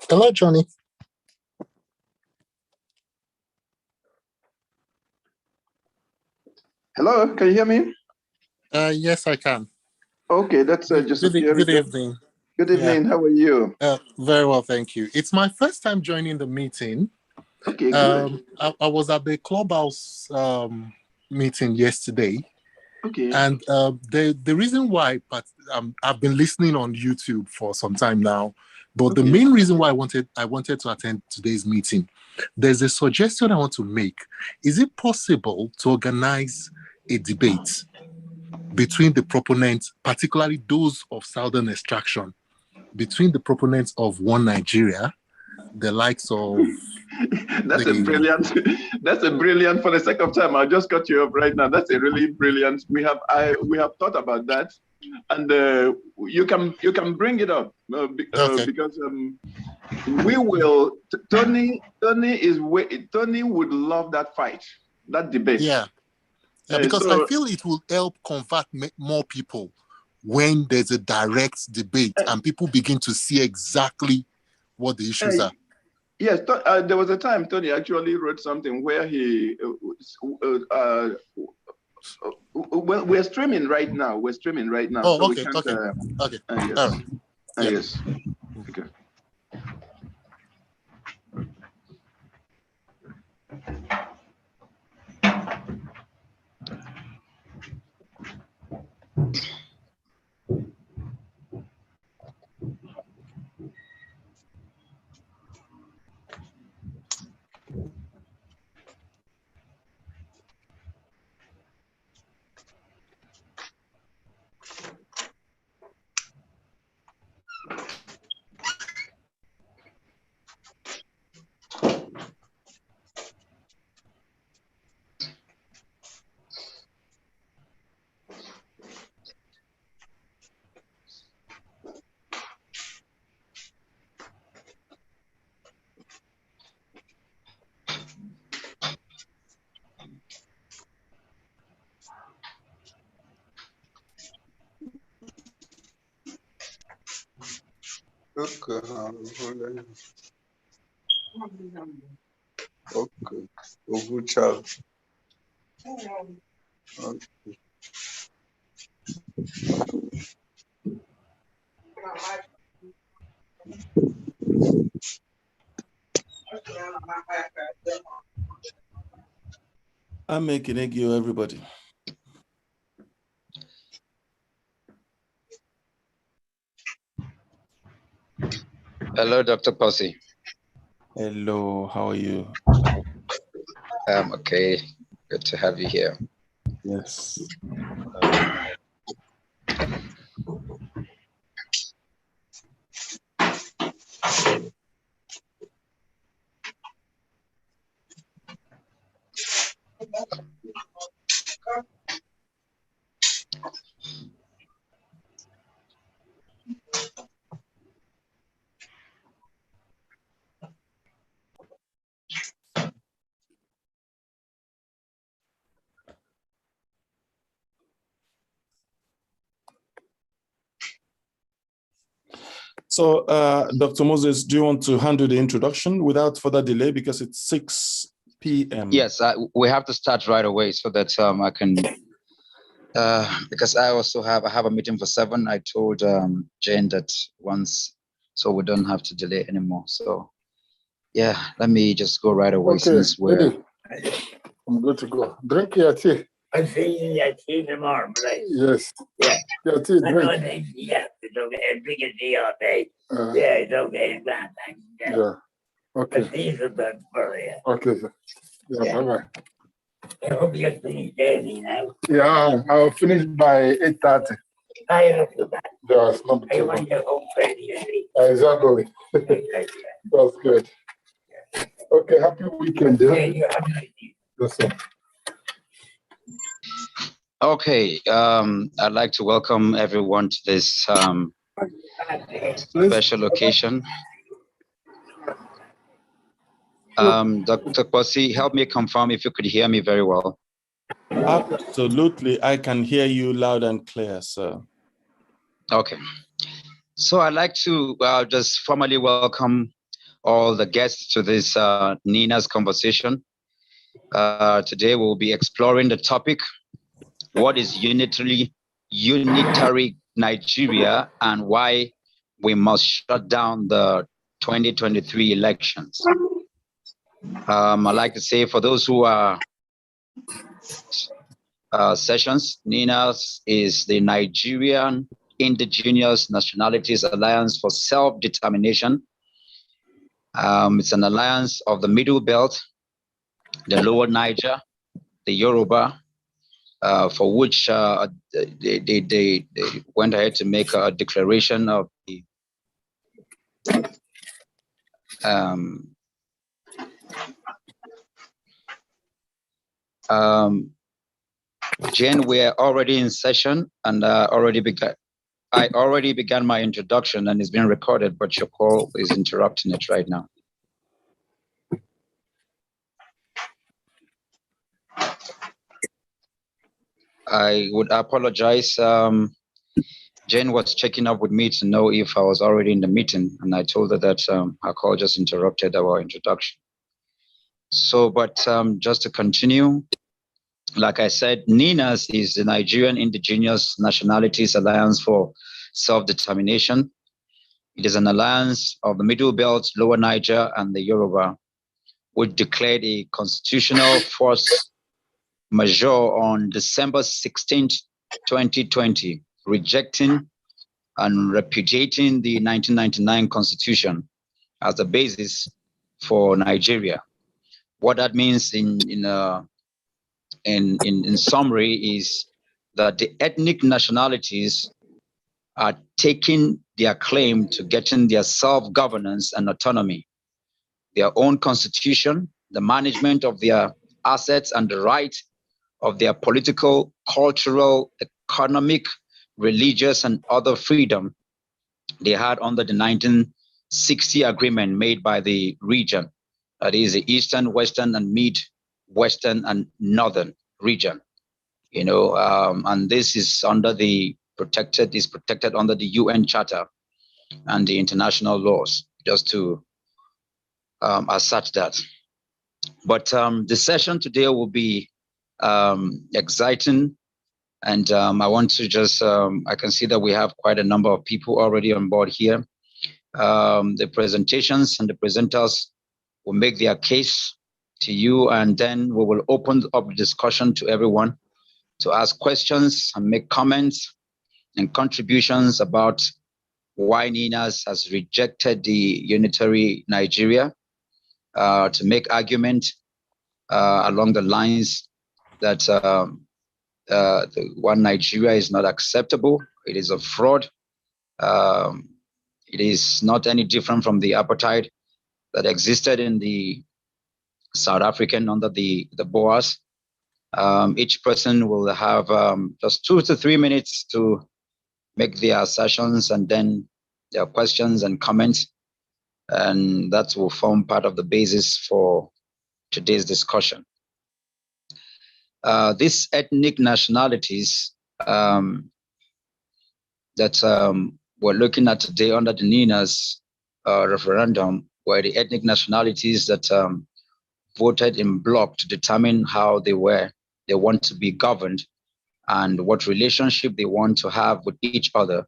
Hello, Johnny. Hello, can you hear me? Yes, I can. Okay, that's just good evening. Good evening. Yeah. How are you? Very well, thank you. It's my first time joining the meeting. Okay, good. I was at the clubhouse meeting yesterday. Okay. And the reason why, but I've been listening on YouTube for some time now. But the main reason why I wanted to attend today's meeting, there's a suggestion I want to make. Is it possible to organize a debate between the proponents, particularly those of Southern extraction, between the proponents of One Nigeria, the likes of... That's a brilliant, for the sake of time, I'll just cut you up right now. That's a really brilliant, we have thought about that. And you can bring it up because we will, Tony would love that fight, that debate. Yeah, because I feel it will help convert more people when there's a direct debate and people begin to see exactly what the issues are. Yes, there was a time Tony actually wrote something where he, well, we're streaming right now. Oh, so okay, we can't, okay. Yes. All right. Yes. Okay. Okay. Oh, good child. Okay. I'm making you, everybody. Hello, Dr. Posey. Hello, how are you? I'm okay. Good to have you here. Yes. So, Dr. Moses, do you want to handle the introduction without further delay because it's 6 p.m.? Yes, we have to start right away so that I can, because I have a meeting for 7. I told Jane that once, so we don't have to delay anymore. So, yeah, let me just go right away since we're... I'm good to go. Drink your tea. I see your tea tomorrow, right? Yes. Yeah. Your tea, drink. Yeah, it's okay. Drink a tea all day. Yeah, it's okay. Yeah. Okay. The tea's are done for you. Okay, sir. Yeah, bye-bye. I hope you finish early now. Yeah, I'll finish by 8:30. I have to back. Yeah, it's not I too want bad. you home pretty early. Exactly. That's good. Okay, happy weekend. Yeah, Yeah. you have to. Yes, sir. Okay, I'd like to welcome everyone to this special occasion. Dr. Kwasi, help me confirm if you could hear me very well. Absolutely, I can hear you loud and clear, sir. Okay, so I'd like to just formally welcome all the guests to this Nina's conversation. Today we'll be exploring the topic, what is unitary Nigeria and why we must shut down the 2023 elections. I'd like to say for those who are sessions, NINAS is the Nigerian Indigenous Nationalities Alliance for Self-Determination. It's an alliance of the Middle Belt, the Lower Niger, the Yoruba, for which they went ahead to make a declaration of the Jane, we're already in session and I already began my introduction and it's being recorded, but your call is interrupting it right now. I would apologize. Jane was checking up with me to know if I was already in the meeting, and I told her that her call just interrupted our introduction. So, but just to continue, like I said, NINAS is the Nigerian Indigenous Nationalities Alliance for Self-Determination. It is an alliance of the Middle Belt, Lower Niger, and the Yoruba, which declared a constitutional force majeure on December 16th, 2020, rejecting and repudiating the 1999 Constitution as the basis for Nigeria. What that means in summary is that the ethnic nationalities are taking their claim to getting their self-governance and autonomy, their own constitution, the management of their assets, and the right of their political, cultural, economic, religious, and other freedom they had under the 1960 agreement made by the region. That is the Eastern, Western, and Mid-Western and Northern region. You know, and this is under the protected under the UN Charter and the international laws, just to assert that. But the session today will be exciting. And I want to just, I can see that we have quite a number of people already on board here. The presentations and the presenters will make their case to you, and then we will open up the discussion to everyone to ask questions and make comments and contributions about why NINAS has rejected the unitary Nigeria, to make argument along the lines that the one Nigeria is not acceptable. It is a fraud. It is not any different from the apartheid that existed in the South African under the Boers. Each person will have just 2 to 3 minutes to make their assertions and then their questions and comments. And that will form part of the basis for today's discussion. These ethnic nationalities that we're looking at today under the NINA's referendum, where the ethnic nationalities that voted in bloc to determine how they want to be governed and what relationship they want to have with each other.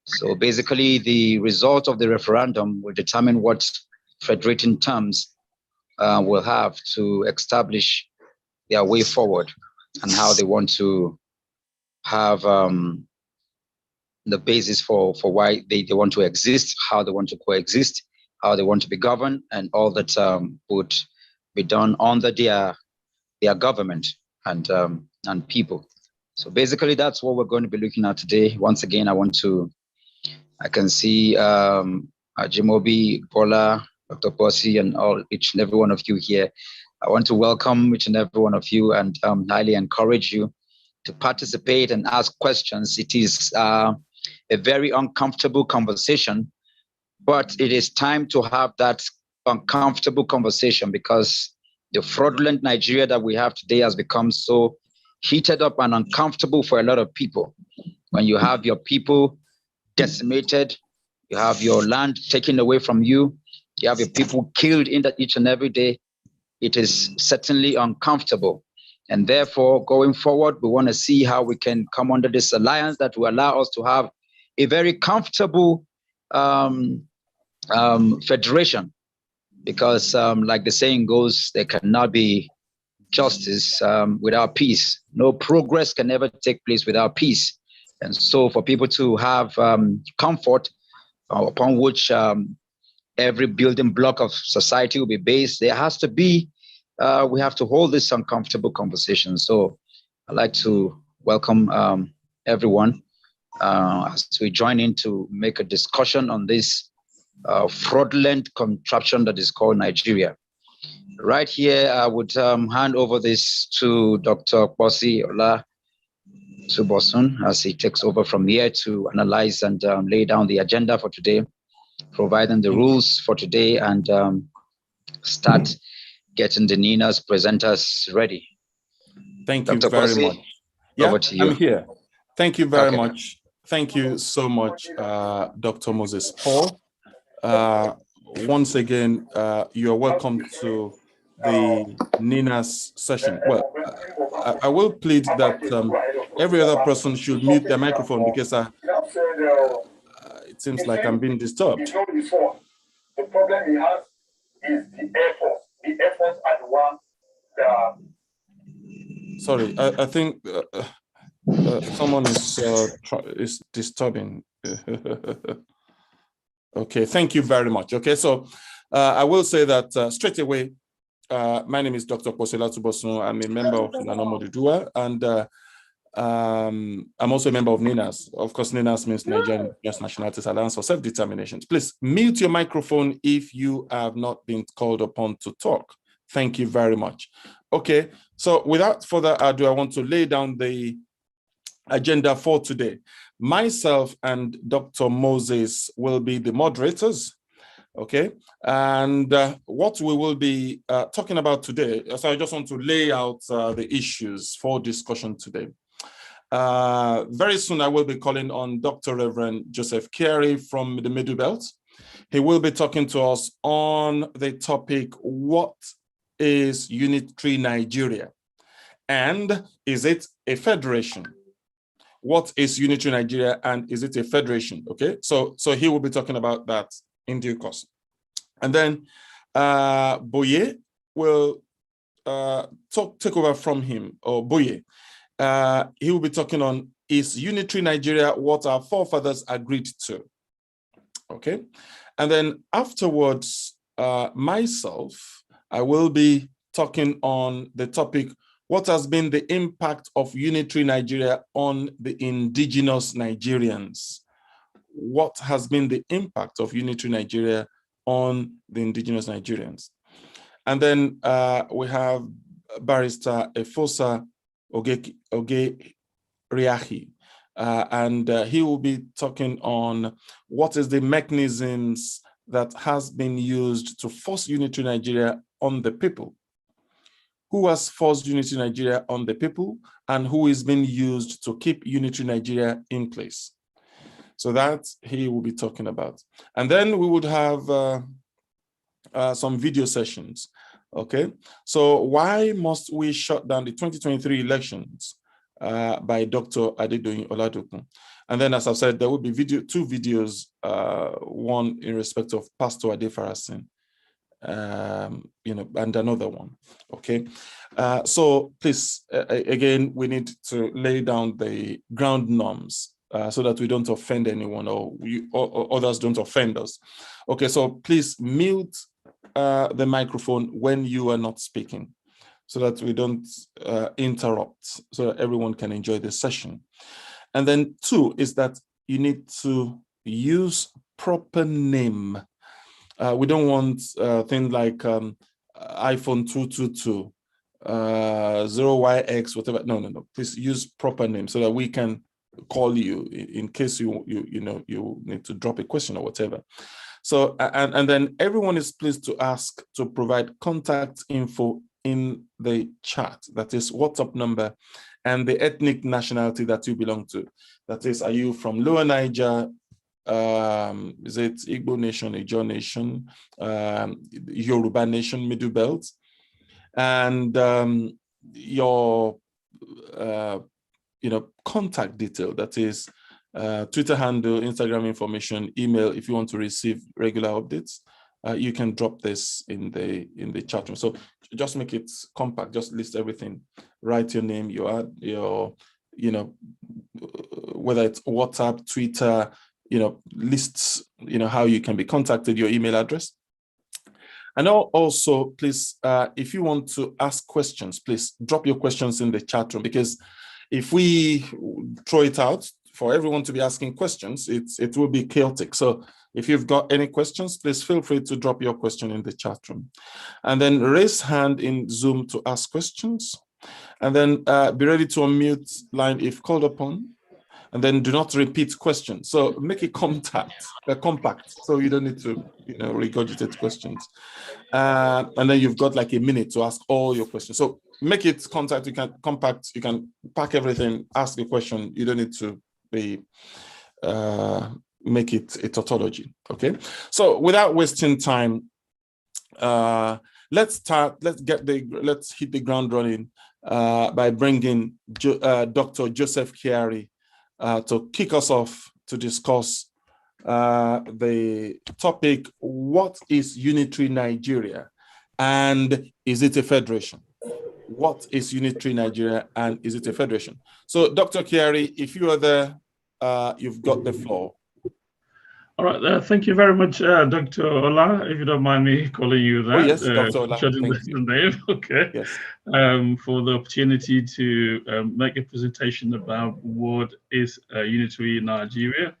So basically, the result of the referendum will determine what federating terms will have to establish their way forward and how they want to have the basis for why they want to exist, how they want to coexist, how they want to be governed, and all that would be done under their government and people. So basically, that's what we're going to be looking at today. Once again, I can see Jimobi, Paula, Dr. Percy, and each and every one of you here. I want to welcome each and every one of you and highly encourage you to participate and ask questions. It is a very uncomfortable conversation, but it is time to have that uncomfortable conversation because the fraudulent Nigeria that we have today has become so heated up and uncomfortable for a lot of people. When you have your people decimated, you have your land taken away from you, you have your people killed each and every day, it is certainly uncomfortable. And therefore, going forward, we want to see how we can come under this alliance that will allow us to have a very comfortable federation. Because like the saying goes, there cannot be justice without peace. No progress can ever take place without peace. And so for people to have comfort upon which every building block of society will be based, there has to be, we have to hold this uncomfortable conversation. So I'd like to welcome everyone as we join in to make a discussion on this fraudulent contraption that is called Nigeria. Right here, I would hand over this to Dr. Kwasi Ola Subosun as he takes over from here to analyze and lay down the agenda for today, providing the rules for today, and start getting the NINA's presenters ready. Thank Dr. you very Kwasi, much. Yeah, over to you. I'm here. Thank you very much. Thank you so much, Dr. Moses Paul. Once again, you're welcome to the NINA's session. Well, I will plead that every other person should mute their microphone because it seems like I'm being disturbed. The problem he has is the Air Force. The Air Force are the one that... Sorry, I think someone is disturbing. Okay, thank you very much. Okay, so I will say that straight away, my name is Dr. Kwasi Ola Subosun. I'm a member of Nanomodudua, and I'm also a member of NINAS. Of course, NINAS means Nigerian Nationalities Alliance for Self-Determination. Please mute your microphone if you have not been called upon to talk. Thank you very much. Okay, so without further ado, I want to lay down the agenda for today. Myself and Dr. Moses will be the moderators, okay? And what we will be talking about today, so I just want to lay out the issues for discussion today. Very soon I will be calling on Dr. Reverend Joseph Carey from the Middle Belt. He will be talking to us on the topic, what is unitary Nigeria? And is it a federation? What is unitary Nigeria and is it a federation? Okay, so he will be talking about that in due course. And then Boye will take over from him, or Boye. He will be talking on, is unitary Nigeria what our forefathers agreed to? Okay, and then afterwards, myself, I will be talking on the topic, what has been the impact of unitary Nigeria on the indigenous Nigerians? What has been the impact of unitary Nigeria on the indigenous Nigerians? And then we have Barrister Efosa Oge-Riahi, and he will be talking on what is the mechanisms that has been used to force unitary Nigeria on the people. Who has forced unitary Nigeria on the people, and who is being used to keep unitary Nigeria in place? So that he will be talking about. And then we would have some video sessions. Okay, so why must we shut down the 2023 elections by Dr. Adedoyin Oladokun? And then, as I've said, there will be two videos, one in respect of Pastor Adefarasin, and another one. Okay, so please, again, we need to lay down the ground norms so that we don't offend anyone, or others don't offend us. Okay, so please mute the microphone when you are not speaking, so that we don't interrupt, so that everyone can enjoy the session. And then 2 is that you need to use proper name. We don't want things like iPhone 222, 0YX, whatever. No. Please use proper name so that we can call you in case you need to drop a question or whatever. So, and then everyone is pleased to ask to provide contact info in the chat. That is WhatsApp number and the ethnic nationality that you belong to. That is, are you from Lower Niger? Is it Igbo Nation, Ijaw Nation, Yoruba Nation, Middle Belt? And your, contact detail, that is, Twitter handle, Instagram information, email. If you want to receive regular updates, you can drop this in the chat room. So just make it compact. Just list everything. Write your name, your whether it's WhatsApp, Twitter, lists, how you can be contacted, your email address. And also, please, if you want to ask questions, please drop your questions in the chat room, because if we throw it out for everyone to be asking questions, it will be chaotic. So if you've got any questions, please feel free to drop your question in the chat room. And then raise hand in Zoom to ask questions. And then be ready to unmute line if called upon. And then do not repeat questions. So make it compact, so you don't need to regurgitate questions. And then you've got like a minute to ask all your questions. So make it compact, you can pack everything, ask a question. You don't need to make it a tautology. Okay, so without wasting time, let's hit the ground running by bringing Dr. Joseph Kiari to kick us off to discuss the topic: what is unitary Nigeria and is it a federation? What is unitary Nigeria and is it a federation? So Dr. Kiari, if you are there, you've got the floor. All right, thank you very much, Dr. Ola, if you don't mind me calling you that. Oh, yes, Dr. Ola, thank you. Name. Okay. Yes. For the opportunity to make a presentation about what is unitary Nigeria.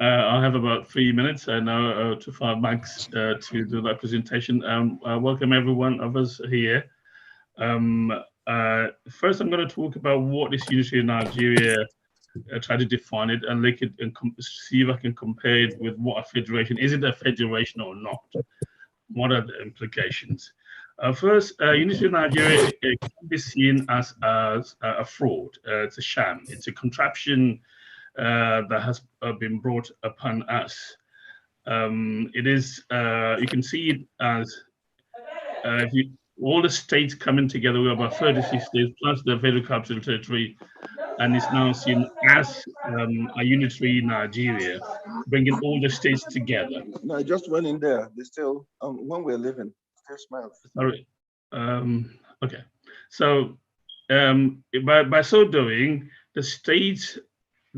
I have about 3 minutes, I know, to 5 max to do that presentation. Welcome every one of us here. First, I'm going to talk about what is unitary Nigeria. Try to define it and link it and see if I can compare it with what a federation is. It a federation or not? What are the implications? First, unitary Nigeria can be seen as a fraud. It's a sham. It's a contraption that has been brought upon us. It is. You can see it as all the states coming together. We're about 36 states plus the Federal Capital Territory, and it's now seen as a unitary Nigeria, bringing all the states together. No, I just went in there. They still, when we're living, still smells. Sorry. Okay. So by so doing, the states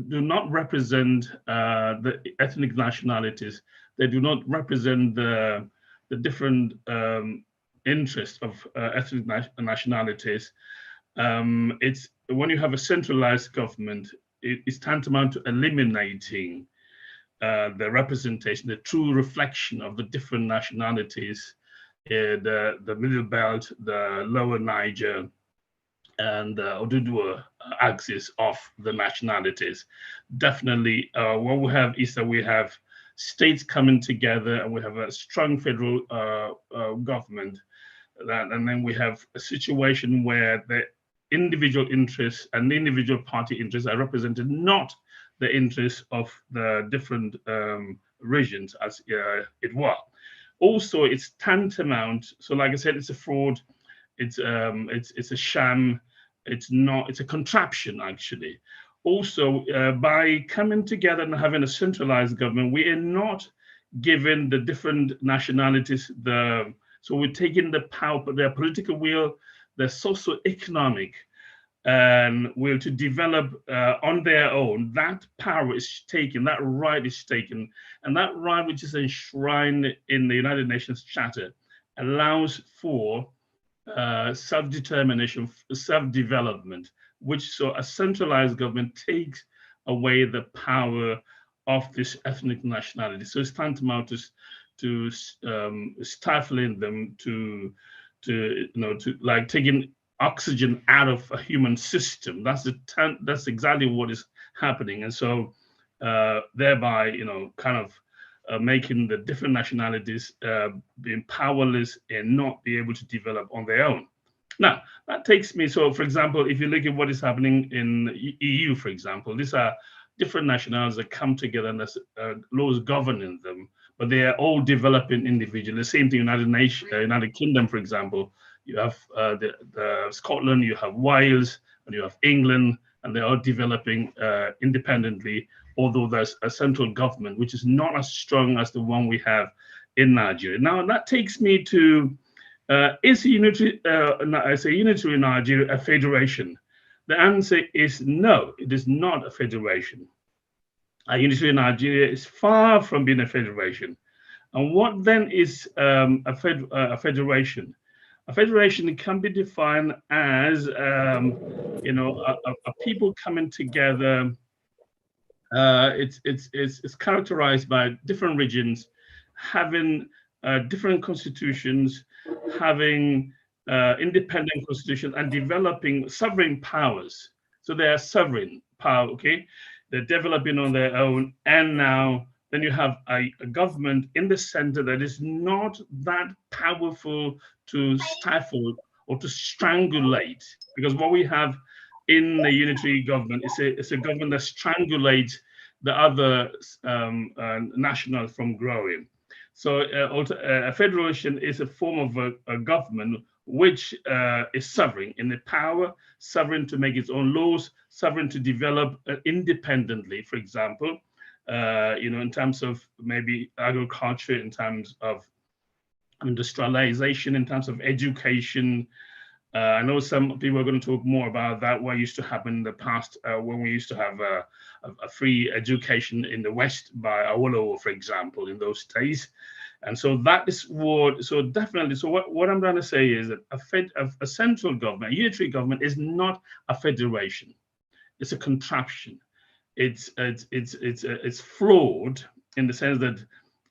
do not represent the ethnic nationalities. They do not represent the different interests of ethnic nationalities. It's when you have a centralized government, it's tantamount to eliminating the representation, the true reflection of the different nationalities, the Middle Belt, the Lower Niger, and the Oduduwa axis of the nationalities. Definitely, what we have is that we have states coming together, and we have a strong federal government. And then we have a situation where the individual interests and the individual party interests are represented not the interests of the different regions, as it were. Also, it's tantamount. So, like I said, it's a fraud. It's a sham. It's not. It's a contraption, actually. Also, by coming together and having a centralized government, we are not giving the different nationalities the. So we're taking the power, their political will, their socio-economic and will to develop on their own. That power is taken, that right is taken, and that right, which is enshrined in the United Nations Charter, allows for self-determination, self-development, which so a centralized government takes away the power of this ethnic nationality. So it's tantamount to stifling them, to like taking oxygen out of a human system. That's exactly what is happening, and so thereby, kind of making the different nationalities being powerless and not be able to develop on their own. Now, that takes me, so for example, if you look at what is happening in EU, for example, these are different nationalities that come together and there's laws governing them, but they are all developing individually. The same thing, United Kingdom, for example, you have the Scotland, you have Wales, and you have England, and they're all developing independently, although there's a central government, which is not as strong as the one we have in Nigeria. Now, that takes me to, is a unitary Nigeria a federation? The answer is no, it is not a federation. A unitary Nigeria is far from being a federation. And what then is a federation? A federation can be defined as, a people coming together. It's characterized by different regions having different constitutions, having independent constitutions, and developing sovereign powers. So they are sovereign power, okay? They're developing on their own, and now then you have a government in the center that is not that powerful to stifle or to strangulate, because what we have in the unitary government is a government that strangulates the other nationals from growing. So a federation is a form of a government which is sovereign in the power, sovereign to make its own laws, sovereign to develop independently, for example, in terms of maybe agriculture, in terms of industrialization, in terms of education. I know some people are going to talk more about that, what used to happen in the past when we used to have a free education in the West by Awolowo, for example, in those days. And so that is what, so definitely, so what I'm trying to say is that a central government, a unitary government is not a federation. It's a contraption. It's flawed in the sense that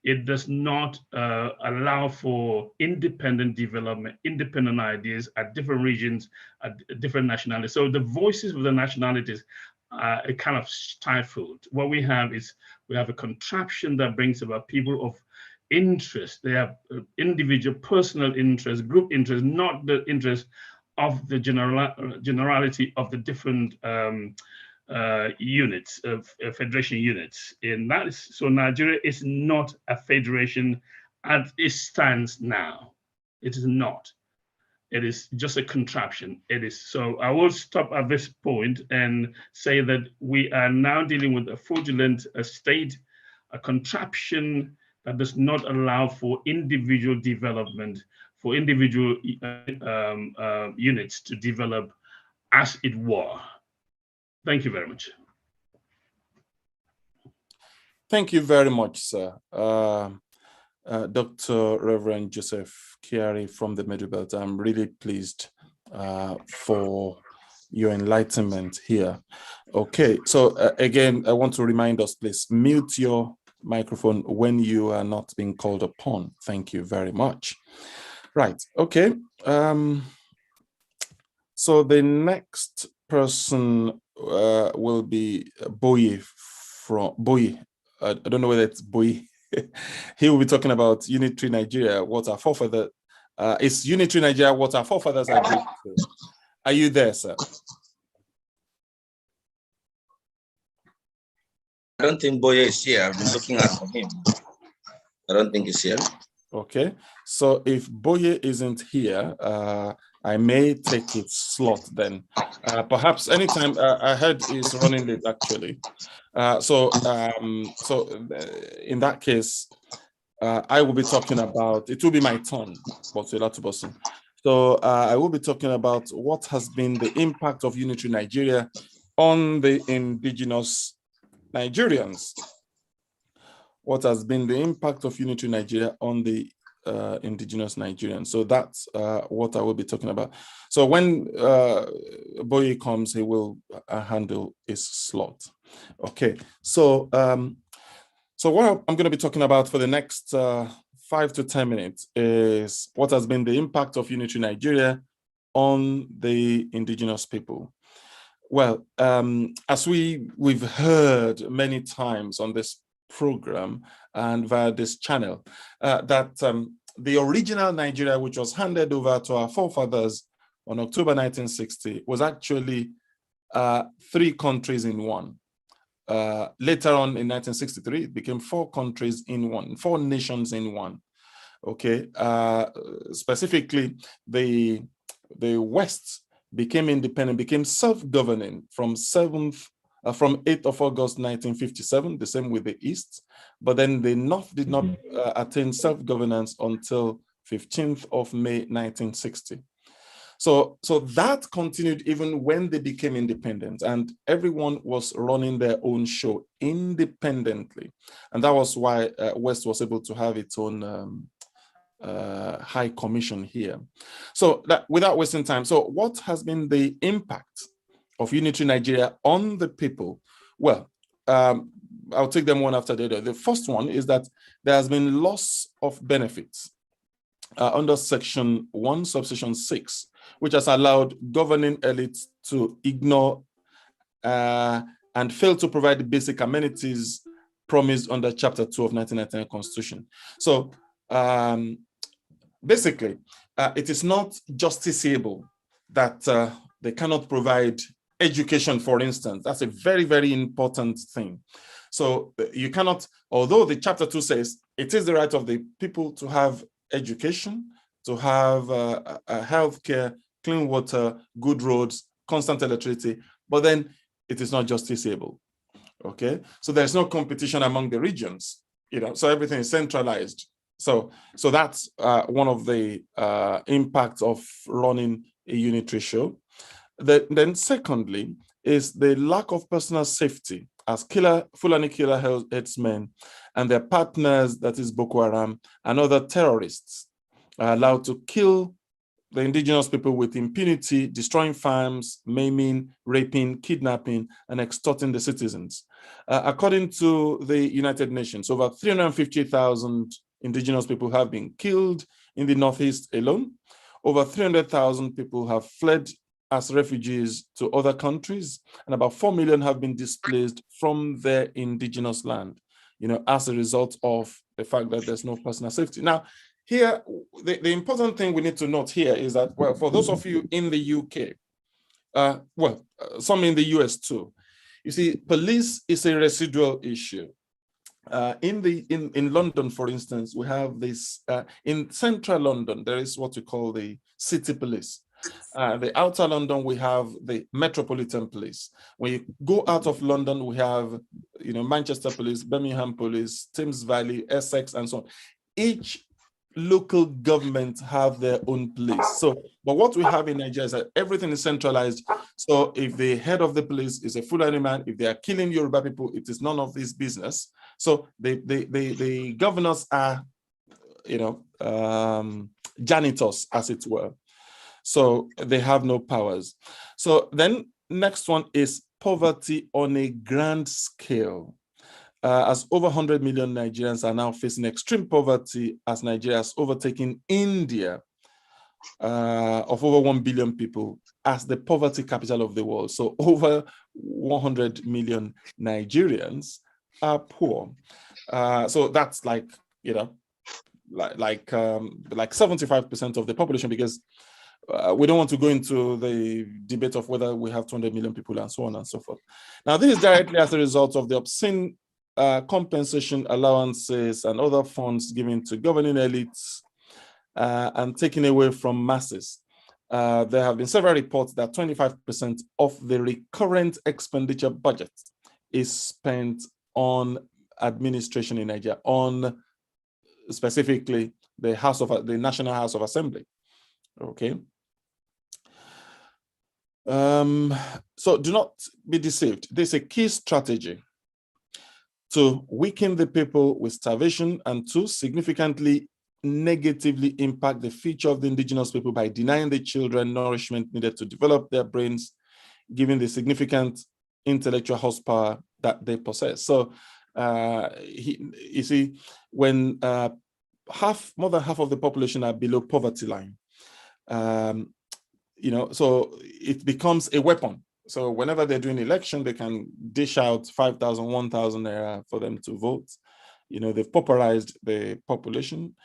it does not allow for independent development, independent ideas at different regions, at different nationalities. So the voices of the nationalities are kind of stifled. What we have is we have a contraption that brings about people of interest. They have individual personal interest, group interest, not the interest of the generality of the different units of federation units. And that is, so Nigeria is not a federation as it stands now. It is not. It is just a contraption. It is. So I will stop at this point and say that we are now dealing with a fraudulent state, a contraption that does not allow for individual development, for individual units to develop as it were. Thank you very much. Thank you very much, sir. Dr. Reverend Joseph Kiari from the Middle Belt. I'm really pleased for your enlightenment here. Okay, so again, I want to remind us, please mute your microphone when you are not being called upon. Thank you very much. Right, okay. So the next person will be Boye from Boye. I don't know whether it's Boye. He will be talking about unitary Nigeria, what our forefathers. It's unitary Nigeria, what our forefathers agreed to. Are you there, sir? don't think Boye is here. I've been looking out for him. I don't think he's here. Okay, so if Boye isn't here, I may take its slot then. Perhaps anytime. I heard he's running late actually. So in that case, I will be talking about. It will be my turn, So I will be talking about what has been the impact of Unitary Nigeria on the indigenous Nigerians. What has been the impact of Unitary Nigeria on the indigenous Nigerians? So that's what I will be talking about. So when Boye comes, he will handle his slot. Okay, so so what I'm going to be talking about for the next 5 to 10 minutes is what has been the impact of Unitary Nigeria on the indigenous people. Well, as we've heard many times on this program and via this channel, that the original Nigeria, which was handed over to our forefathers on October 1960, was actually 3 countries in one. Later on in 1963, it became 4 countries in one, 4 nations in one. Okay, specifically, the West became independent, became self-governing from 8th of August 1957, the same with the East, but then the North did not attain self-governance until 15th of May 1960. So that continued even when they became independent, and everyone was running their own show independently. And that was why West was able to have its own High Commission here. So without wasting time, so what has been the impact of Unitary Nigeria on the people? Well, I'll take them one after the other. The first one is that there has been loss of benefits under Section 1, Subsection 6, which has allowed governing elites to ignore and fail to provide the basic amenities promised under Chapter 2 of 1999 Constitution. So basically, it is not justiciable that they cannot provide education, for instance. That's a very, very important thing. So you cannot, although the Chapter 2 says it is the right of the people to have education, to have healthcare, clean water, good roads, constant electricity, but then it is not justiciable. Okay, so there's no competition among the regions, so everything is centralized. So that's one of the impacts of running a unitary show. Then secondly is the lack of personal safety, as Fulani killer headsmen and their partners, that is Boko Haram and other terrorists, are allowed to kill the indigenous people with impunity, destroying farms, maiming, raping, kidnapping, and extorting the citizens. According to the United Nations, over 350,000 indigenous people have been killed in the Northeast alone. Over 300,000 people have fled as refugees to other countries, and about 4 million have been displaced from their indigenous land, as a result of the fact that there's no personal safety. Now, here, the important thing we need to note here is that, well, for those of you in the UK, some in the US too, you see, police is a residual issue. In London, for instance, we have this, in central London, there is what we call the city police. The outer London, we have the Metropolitan Police. When you go out of London, we have, Manchester Police, Birmingham Police, Thames Valley, Essex, and so on. Each local government have their own police. So, but what we have in Nigeria is that everything is centralized. So if the head of the police is a Fulani man, if they are killing Yoruba people, it is none of this business. So the governors are, janitors, as it were. So they have no powers. So then next one is poverty on a grand scale. As over 100 million Nigerians are now facing extreme poverty, as Nigeria has overtaken India of over 1 billion people as the poverty capital of the world. So over 100 million Nigerians are poor. So that's like 75% of the population, because we don't want to go into the debate of whether we have 200 million people and so on and so forth. Now, this is directly as a result of the obscene compensation allowances and other funds given to governing elites and taken away from masses. There have been several reports that 25% of the recurrent expenditure budget is spent on administration in Nigeria, on specifically the National House of Assembly. Okay. So do not be deceived. This is a key strategy to weaken the people with starvation and to significantly negatively impact the future of the indigenous people by denying the children nourishment needed to develop their brains, given the significant intellectual horsepower that they possess. So you see, when more than half of the population are below poverty line, so it becomes a weapon. So whenever they're doing election, they can dish out 5,000, 1,000 naira for them to vote. They've pauperized the population.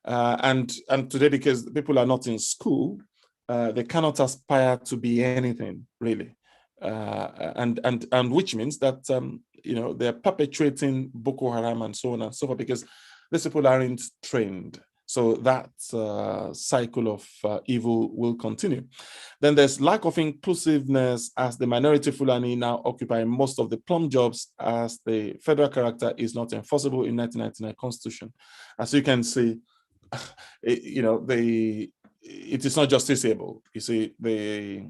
And today, because people are not in school, they cannot aspire to be anything really. And which means that, they're perpetuating Boko Haram and so on and so forth, because these people aren't trained. So that cycle of evil will continue. Then there's lack of inclusiveness, as the minority Fulani now occupy most of the plum jobs, as the federal character is not enforceable in 1999 Constitution. As you can see, it is not justiciable. You see, the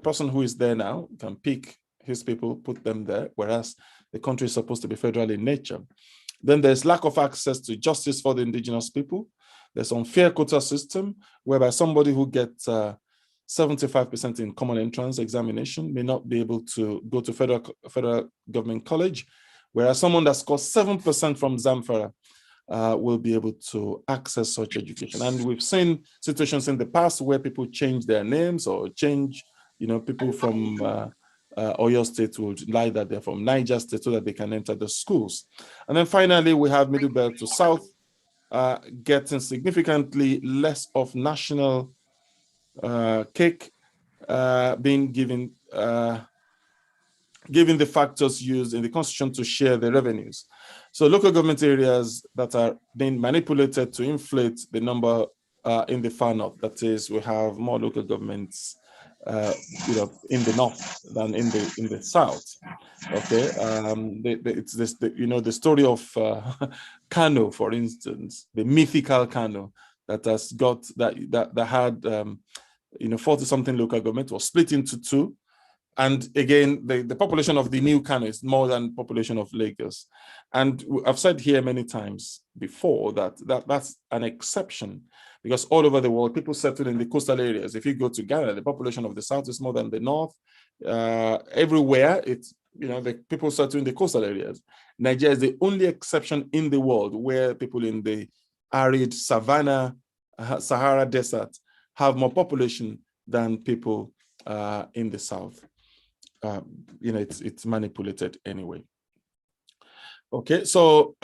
person who is there now can pick his people, put them there, whereas the country is supposed to be federal in nature. Then there's lack of access to justice for the indigenous people. There's unfair quota system, whereby somebody who gets 75% in common entrance examination may not be able to go to federal government college, whereas someone that scores 7% from Zamfara will be able to access such education. And we've seen situations in the past where people change their names or change, people from Oyo State would lie that they're from Niger State so that they can enter the schools. And then finally, we have Middle Belt to South, getting significantly less of national cake being given the factors used in the Constitution to share the revenues. So local government areas that are being manipulated to inflate the number in the far north. That is, we have more local governments in the north than in the south. Okay, it's this, the story of Kano, for instance, the mythical Kano that has got that had 40-something local government, was split into two. And again, the population of the new Kano is more than population of Lagos. And I've said here many times before that's an exception, because all over the world, people settle in the coastal areas. If you go to Ghana, the population of the south is more than the north. Everywhere, it's, the people settle in the coastal areas. Nigeria is the only exception in the world where people in the arid savanna, Sahara desert have more population than people in the south. It's manipulated anyway. Okay, so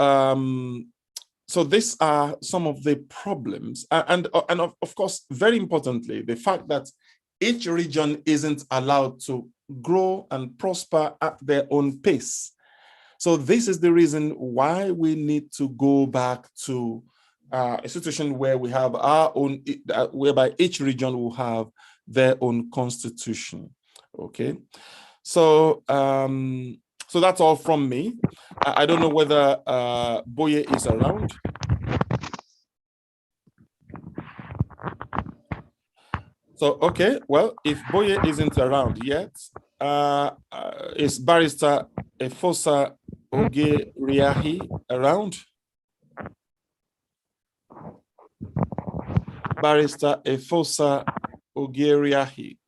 so these are some of the problems, and of course, very importantly, the fact that each region isn't allowed to grow and prosper at their own pace. So this is the reason why we need to go back to a situation where we have our own, whereby each region will have their own constitution. Okay, so so that's all from me. I don't know whether Boye is around. So, okay, well, if Boye isn't around yet, is Barrister Efosa Oge-Riahi around? Barrister Efosa Oge-Riahi.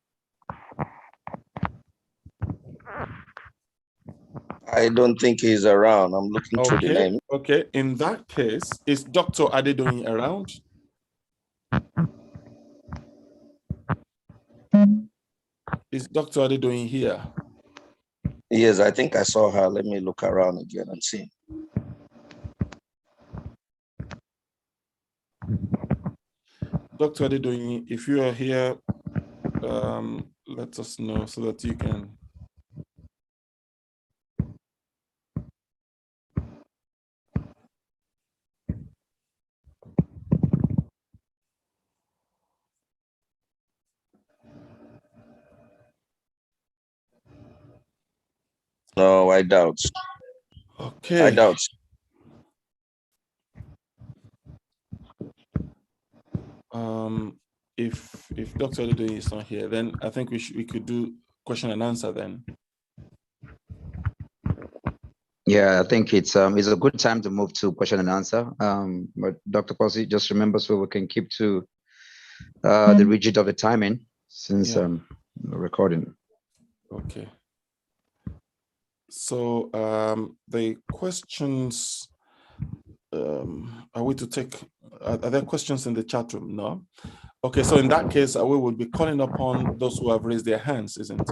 I don't think he's around. I'm looking through the name. Okay, in that case, is Dr. Adedoyin around? Is Dr. Adedoyin here? Yes, I think I saw her. Let me look around again and see. Dr. Adedoyin, if you are here, let us know so that you can. No, I doubt. Okay. I doubt. If Dr. Oludoyin is not here, then I think we could do question and answer then. Yeah, I think it's a good time to move to question and answer. But Dr. Kwasi, just remember so we can keep to the rigid of the timing since recording. Okay. So the questions, are we to take, are there questions in the chat room? No. Okay, so in that case, we will be calling upon those who have raised their hands, isn't it?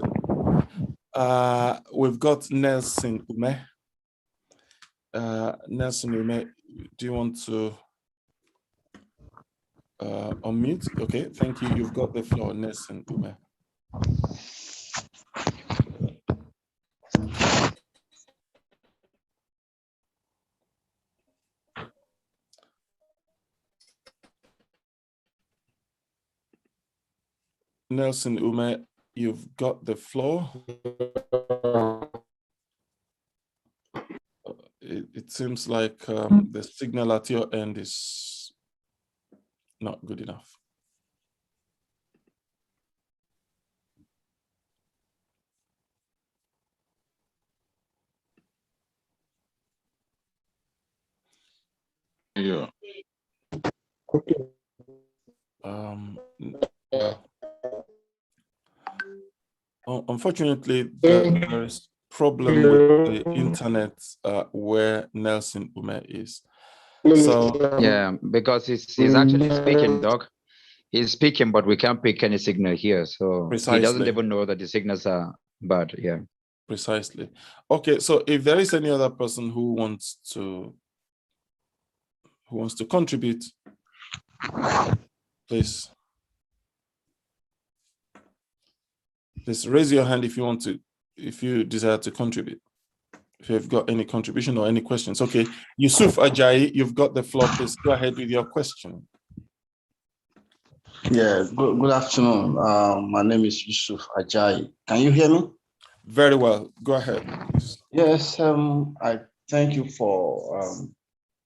We've got Nelson Ume. Nelson Ume, do you want to unmute? Okay, thank you. You've got the floor, Nelson Ume. Nelson Ume, you've got the floor. It seems like the signal at your end is not good enough. Yeah. Unfortunately, there is problem with the internet where Nelson Ume is. So yeah, because he's actually speaking, Doc. He's speaking, but we can't pick any signal here, so precisely. He doesn't even know that the signals are bad. Yeah, precisely. Okay, so if there is any other person who wants to contribute, please raise your hand if you want to, if you desire to contribute. If you've got any contribution or any questions. Okay, Yusuf Ajayi, you've got the floor. Please go ahead with your question. Yeah, good afternoon. My name is Yusuf Ajayi. Can you hear me? Very well. Go ahead, please. Yes, I thank you for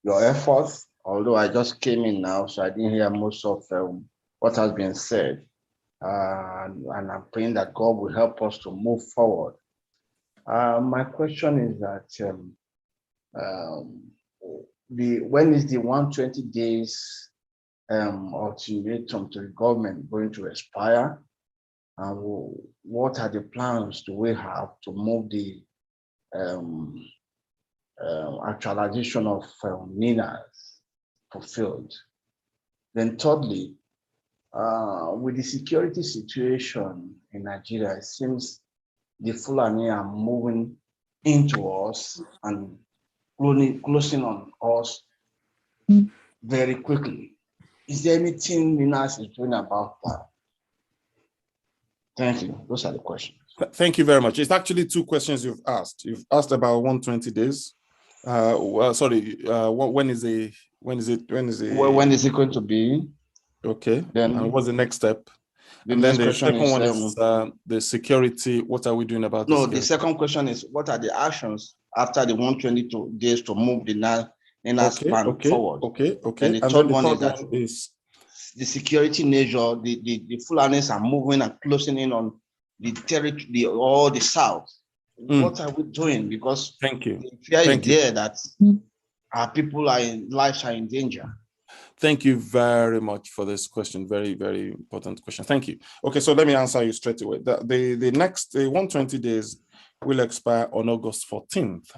your efforts, although I just came in now, so I didn't hear most of what has been said. And I'm praying that God will help us to move forward. My question is that when is the 120 days ultimatum to the government going to expire? What are the plans do we have to move the actualization of NINAs fulfilled? Then thirdly, with the security situation in Nigeria, it seems the Fulani are moving into us and closing on us very quickly. Is there anything NINAS is doing about that? Thank you. Those are the questions. Thank you very much. It's actually two questions you've asked. You've asked about 120 days. When is it going to be? Okay. Then and what's the next step? And then the second one is the security. What are we doing about this? No, the second question is what are the actions after the 122 days to move the NINAS plan forward? Okay. And the third one is the security measure. The Fulanis are moving and closing in on the territory or the south. What are we doing? Because thank you. The fear is there that our people lives are in danger. Thank you very much for this question. Very, very important question. Thank you. Okay, so let me answer you straight away. The next 120 days will expire on August 14th.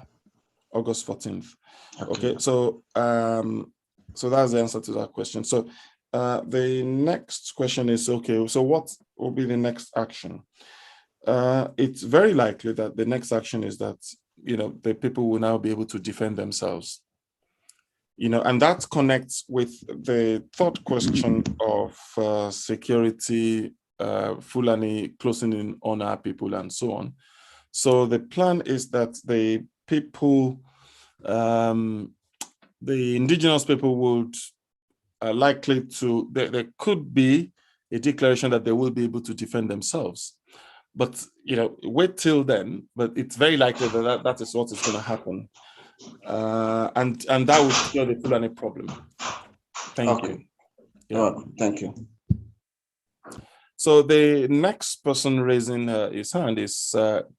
August 14th. Okay, so that's the answer to that question. So the next question is, okay, so what will be the next action? It's very likely that the next action is that, the people will now be able to defend themselves. And that connects with the third question of security, Fulani closing in on our people and so on. So the plan is that the people, the indigenous people would likely to, there could be a declaration that they will be able to defend themselves. but wait till then. But it's very likely that is what is going to happen, and that would cure the Fulani problem. Thank you. Yeah. Thank you. So the next person raising his hand is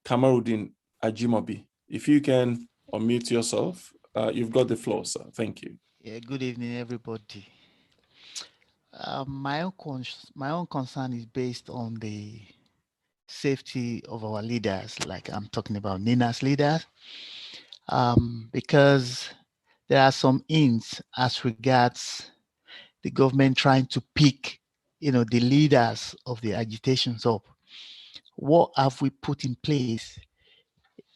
Kamaruddin Ajimobi. If you can unmute yourself, you've got the floor, sir. Thank you. Yeah, good evening, everybody. My own concern is based on the safety of our leaders, like I'm talking about NINA's leaders, because there are some hints as regards the government trying to pick, the leaders of the agitations up. What have we put in place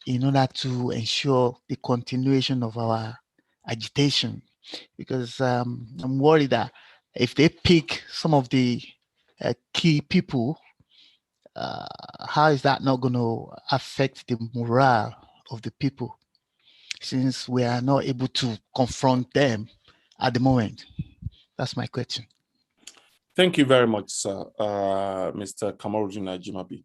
in order to ensure the continuation of our agitation? Because I'm worried that if they pick some of the key people, how is that not going to affect the morale of the people, since we are not able to confront them at the moment? That's my question. Thank you very much, sir, Mr. Kamaruddin Ajimobi.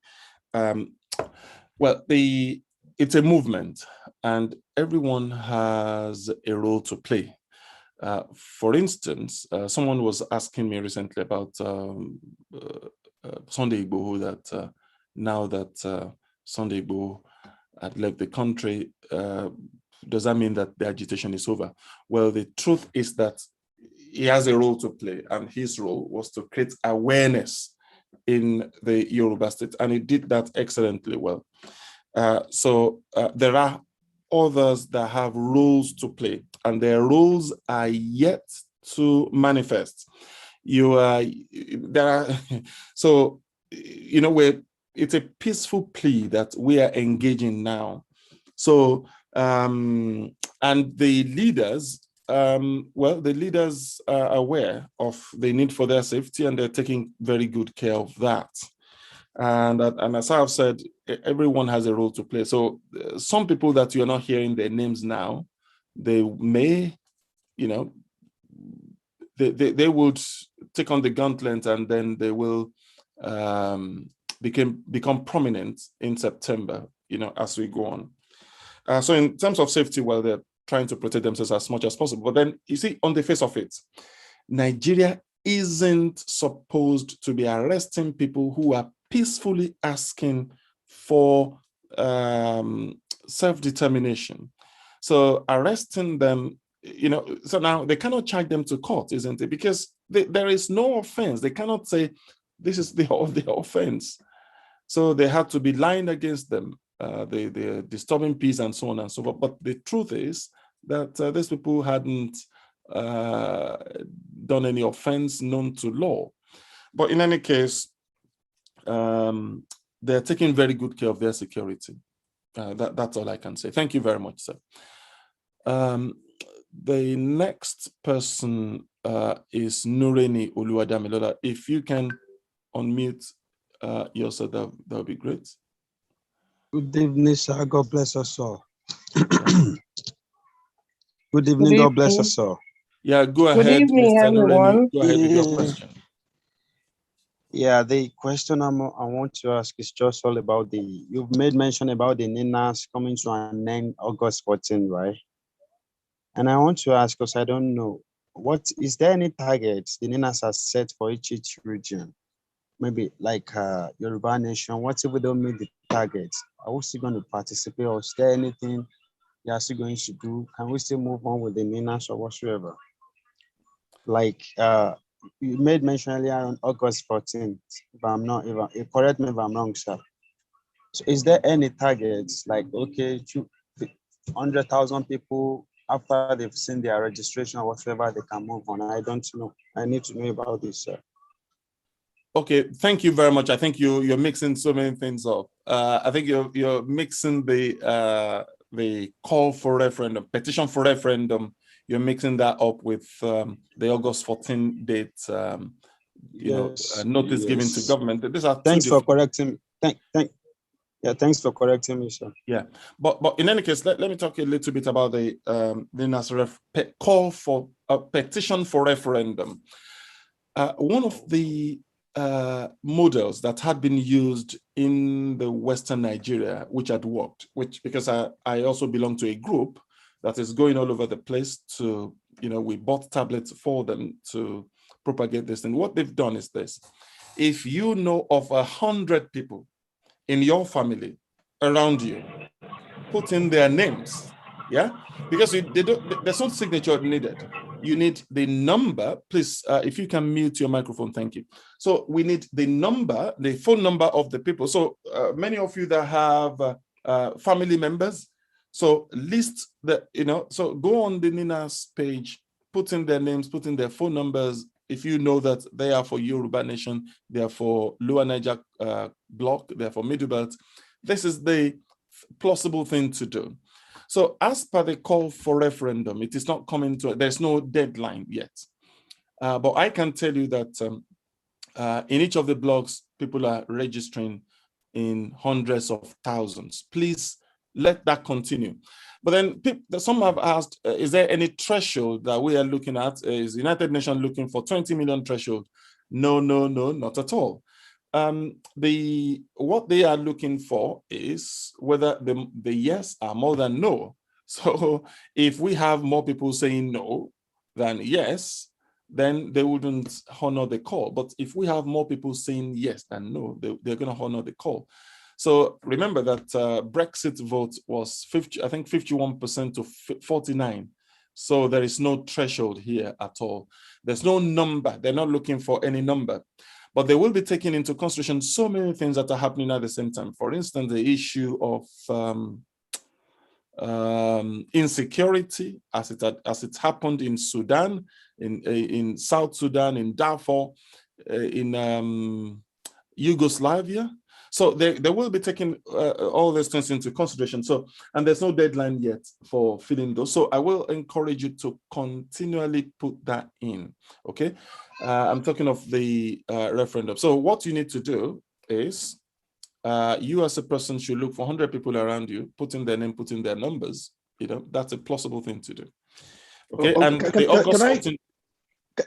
Well, it's a movement, and everyone has a role to play. For instance, someone was asking me recently about Sunday Igboho, that now that Sunday Igboho had left the country, does that mean that the agitation is over? Well, the truth is that he has a role to play, and his role was to create awareness in the Yoruba state, and he did that excellently well. So there are others that have roles to play, and their roles are yet to manifest. So it's a peaceful plea that we are engaging now. So and the leaders, the leaders are aware of the need for their safety, and they're taking very good care of that. And as I've said, everyone has a role to play. So some people that you're not hearing their names now, they may, they would take on the gauntlet, and then they will become prominent in September, as we go on. So in terms of safety, they're trying to protect themselves as much as possible. But then, you see, on the face of it, Nigeria isn't supposed to be arresting people who are peacefully asking for self-determination. So arresting them, so now they cannot charge them to court, isn't it? Because there is no offense. They cannot say this is the offense. So they have to be lined against them. They're disturbing peace and so on and so forth. But the truth is that these people hadn't done any offense known to law. But in any case, they're taking very good care of their security. That's all I can say. Thank you very much, sir. The next person is Nureni Oluwadamilola. If you can unmute yourself, that would be great. Good evening, sir. God bless us all. Good evening. God bless us all. Yeah, go ahead. Good evening, Mr. everyone. Go ahead with your question. Yeah, the question I want to ask is just all about you've made mention about the NINAS coming to an end August 14, right? And I want to ask, because I don't know, is there any targets the NINAS has set for each region? Maybe like Yoruba Nation, what if we don't meet the targets? Are we still going to participate, or is there anything you are still going to do? Can we still move on with the NINAS or whatsoever? Like you made mention earlier on August 14th, correct me if I'm wrong, sir. So is there any targets like, okay, 100,000 people after they've seen their registration or whatever, they can move on? I don't know. I need to know about this, sir. Okay, thank you very much. I think you're mixing so many things up. I think you're mixing the call for referendum, petition for referendum. You're mixing that up with the August 14 date, notice given to government. These are thanks for correcting me. Thanks for correcting me, sir. Yeah, but in any case, let me talk a little bit about the call for a petition for referendum. One of the models that had been used in the Western Nigeria, which had worked, because I also belong to a group that is going all over the place to, we bought tablets for them to propagate this. And what they've done is this: if you know of 100 people in your family around you, put in their names, yeah? Because there's no signature needed. You need the number. Please, if you can mute your microphone, thank you. So we need the number, the phone number of the people. So many of you that have family members, so list the, so go on the NINA's page, put in their names, put in their phone numbers. If you know that they are for Yoruba Nation, they are for Lower Niger Block, they are for Middle Belt, this is the plausible thing to do. So as per the call for referendum, it is not coming to, there's no deadline yet. But I can tell you that in each of the blocks, people are registering in hundreds of thousands. Please let that continue. But then some have asked, is there any threshold that we are looking at? Is United Nations looking for 20 million threshold? No, not at all. What they are looking for is whether the yes are more than no. So if we have more people saying no than yes, then they wouldn't honor the call. But if we have more people saying yes than no, they're going to honor the call. So remember that Brexit vote was 51% to 49. So there is no threshold here at all. There's no number. They're not looking for any number. But they will be taking into consideration so many things that are happening at the same time. For instance, the issue of insecurity, as it happened in Sudan, in South Sudan, in Darfur, in Yugoslavia. So they will be taking all these things into consideration. So, and there's no deadline yet for filling those. So I will encourage you to continually put that in, okay? I'm talking of the referendum. So what you need to do is, you as a person should look for 100 people around you, put in their name, put in their numbers. That's a plausible thing to do. Okay, and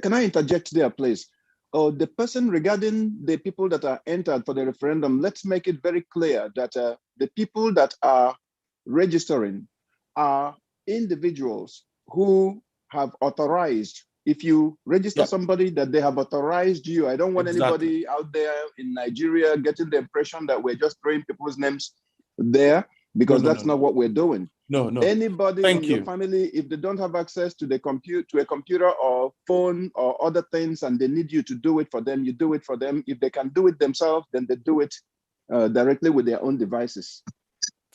can I interject there, please? The person regarding the people that are entered for the referendum, let's make it very clear that the people that are registering are individuals who have authorized. If you register somebody, that they have authorized you. I don't want anybody out there in Nigeria getting the impression that we're just throwing people's names there, because that's not what we're doing. No. Anybody in your family, if they don't have access to a computer or phone or other things, and they need you to do it for them, you do it for them. If they can do it themselves, then they do it directly with their own devices.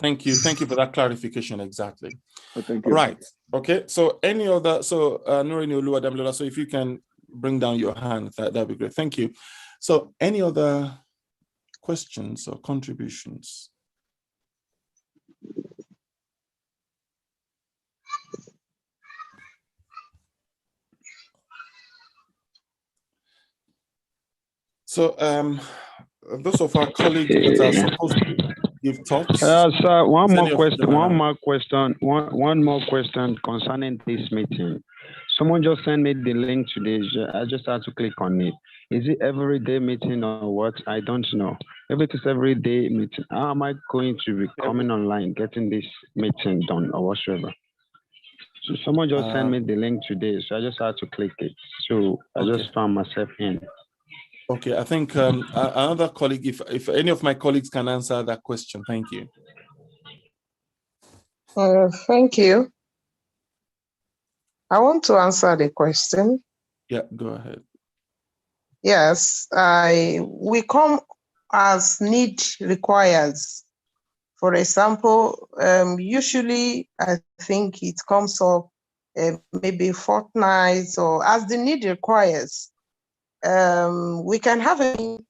Thank you for that clarification. Exactly. Thank you. Right. Okay. So any other, so Nurini Oluwadamilola, so if you can bring down your hand, that'd be great. Thank you. So any other questions or contributions? So those of our colleagues that are supposed to give talks. Sir, one more question concerning this meeting. Someone just sent me the link today. I just had to click on it. Is it everyday meeting or what? I don't know. If it is everyday meeting, how am I going to be coming online, getting this meeting done or whatsoever? So someone just sent me the link today, so I just had to click it. So I just found myself in. Okay, I think another colleague, if any of my colleagues can answer that question, thank you. Thank you. I want to answer the question. Yeah, go ahead. Yes, we come as need requires. For example, usually I think it comes up maybe fortnight or as the need requires. We can have it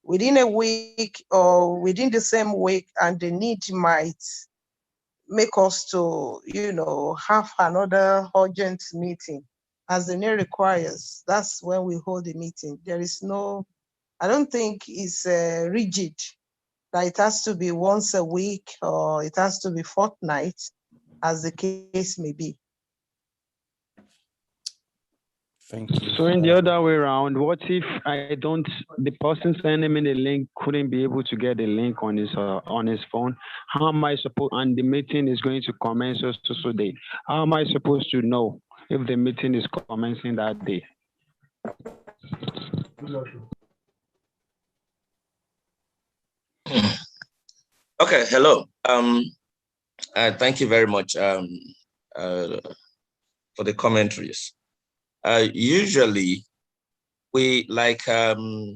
within a week or within the same week, and the need might make us to, have another urgent meeting as the need requires. That's when we hold the meeting. There is no, I don't think it's rigid, that it has to be once a week or it has to be fortnight, as the case may be. Thank you. So in the other way around, what if the person sending me the link couldn't be able to get the link on his phone? How am I supposed, and the meeting is going to commence so day? How am I supposed to know if the meeting is commencing that day? Okay, hello. Thank you very much for the commentaries. Usually, we, like Dr.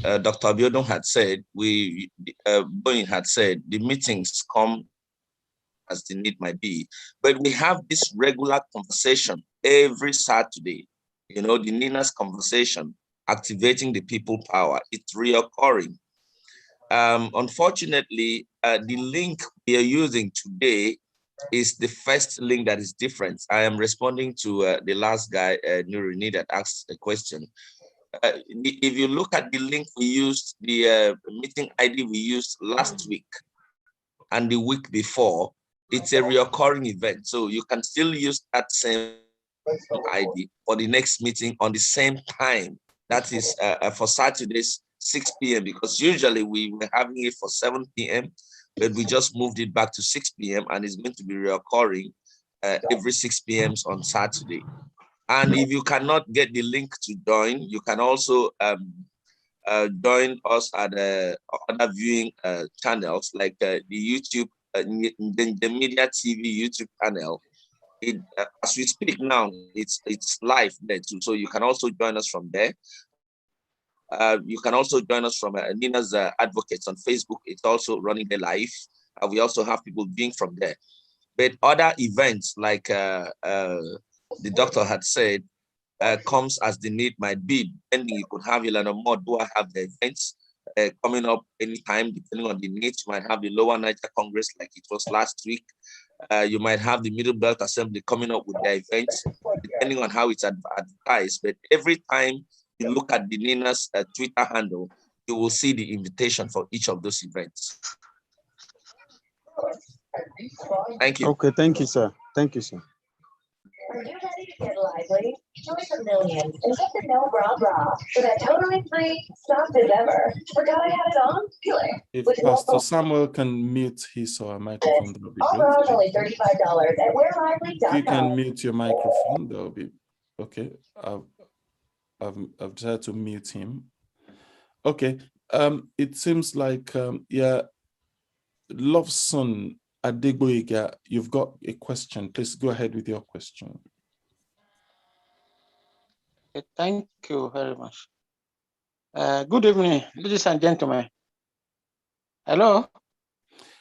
Abiodun had said, Boeing had said, the meetings come as the need might be, but we have this regular conversation every Saturday. You know, the NINA's conversation, activating the people power, it's reoccurring. Unfortunately, the link we are using today is the first link that is different. I am responding to the last guy, Nurini, that asked the question. If you look at the link we used, the meeting ID we used last week and the week before, it's a reoccurring event. So you can still use that same ID for the next meeting on the same time. That is for Saturdays, 6 p.m. because usually we were having it for 7 p.m. but we just moved it back to 6 p.m. and it's going to be reoccurring every 6 p.m. on Saturday. And if you cannot get the link to join, you can also join us at other viewing channels like the YouTube, the Media TV YouTube channel. As we speak now, it's live there too, so you can also join us from there. You can also join us from Nina's Advocates on Facebook. It's also running there live. We also have people viewing from there. But other events, like the doctor had said, comes as the need might be. Depending, you could have Ilana Mod who have the events coming up anytime, depending on the needs. You might have the Lower Niger Congress like it was last week. You might have the Middle Belt Assembly coming up with their events, depending on how it's advertised. But every time you look at the Nina's Twitter handle, you will see the invitation for each of those events. Thank you. Okay, thank you, sir. Thank you, sir. Are you ready to get lively? Join the millions and get the no bra bra for that totally free, soft as ever. Forgot I had it on? Feeling. If Pastor Samuel can mute his or her microphone, that would be All great. bras only $35 at wearlively.com. If you can mute your microphone, that will be okay. I've tried to mute him. Okay. It seems like yeah, Loveson Adegboyega, you've got a question. Please go ahead with your question. Thank you very much. Good evening, ladies and gentlemen. Hello.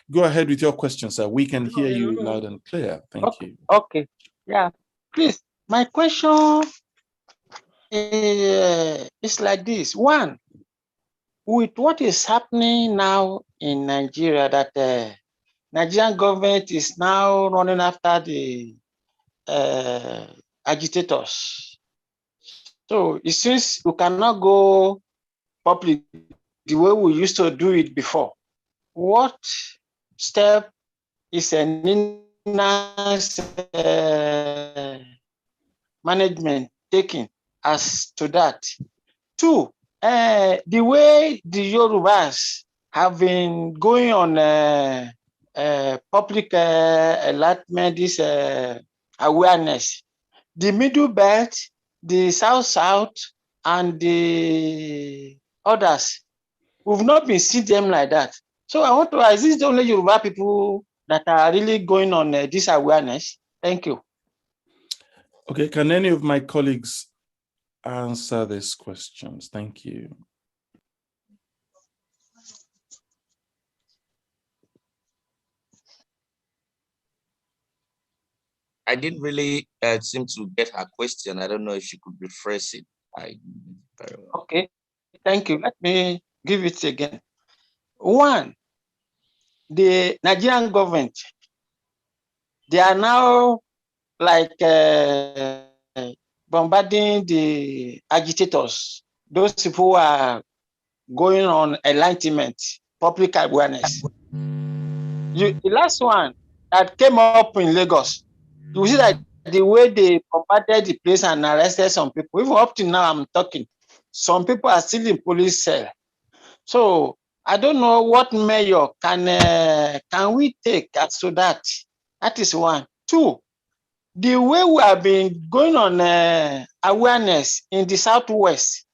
Go ahead with your question, sir. We can hear you loud and clear. Thank you. Okay. Yeah. Please, my question is like this. One, with what is happening now in Nigeria, that Nigerian government is now running after the agitators. So it seems we cannot go public the way we used to do it before. What step is a NINA's management taking as to that? Two, the way the Yorubas have been going on public enlightenment, this awareness, the Middle Belt, the South, and the others, we've not been seeing them like that. So I want to ask, is this the only Yoruba people that are really going on this awareness? Thank you. Okay, can any of my colleagues answer these questions? Thank you. I didn't really seem to get her question. I don't know if she could rephrase it. Okay, thank you. Let me give it again. One, the Nigerian government, they are now like bombarding the agitators, those people who are going on enlightenment, public awareness. The last one that came up in Lagos, you see that the way they bombarded the place and arrested some people, even up to now I'm talking, some people are still in police cell. So I don't know what measure can we take as to that. That is one. Two, the way we have been going on awareness in the Southwest,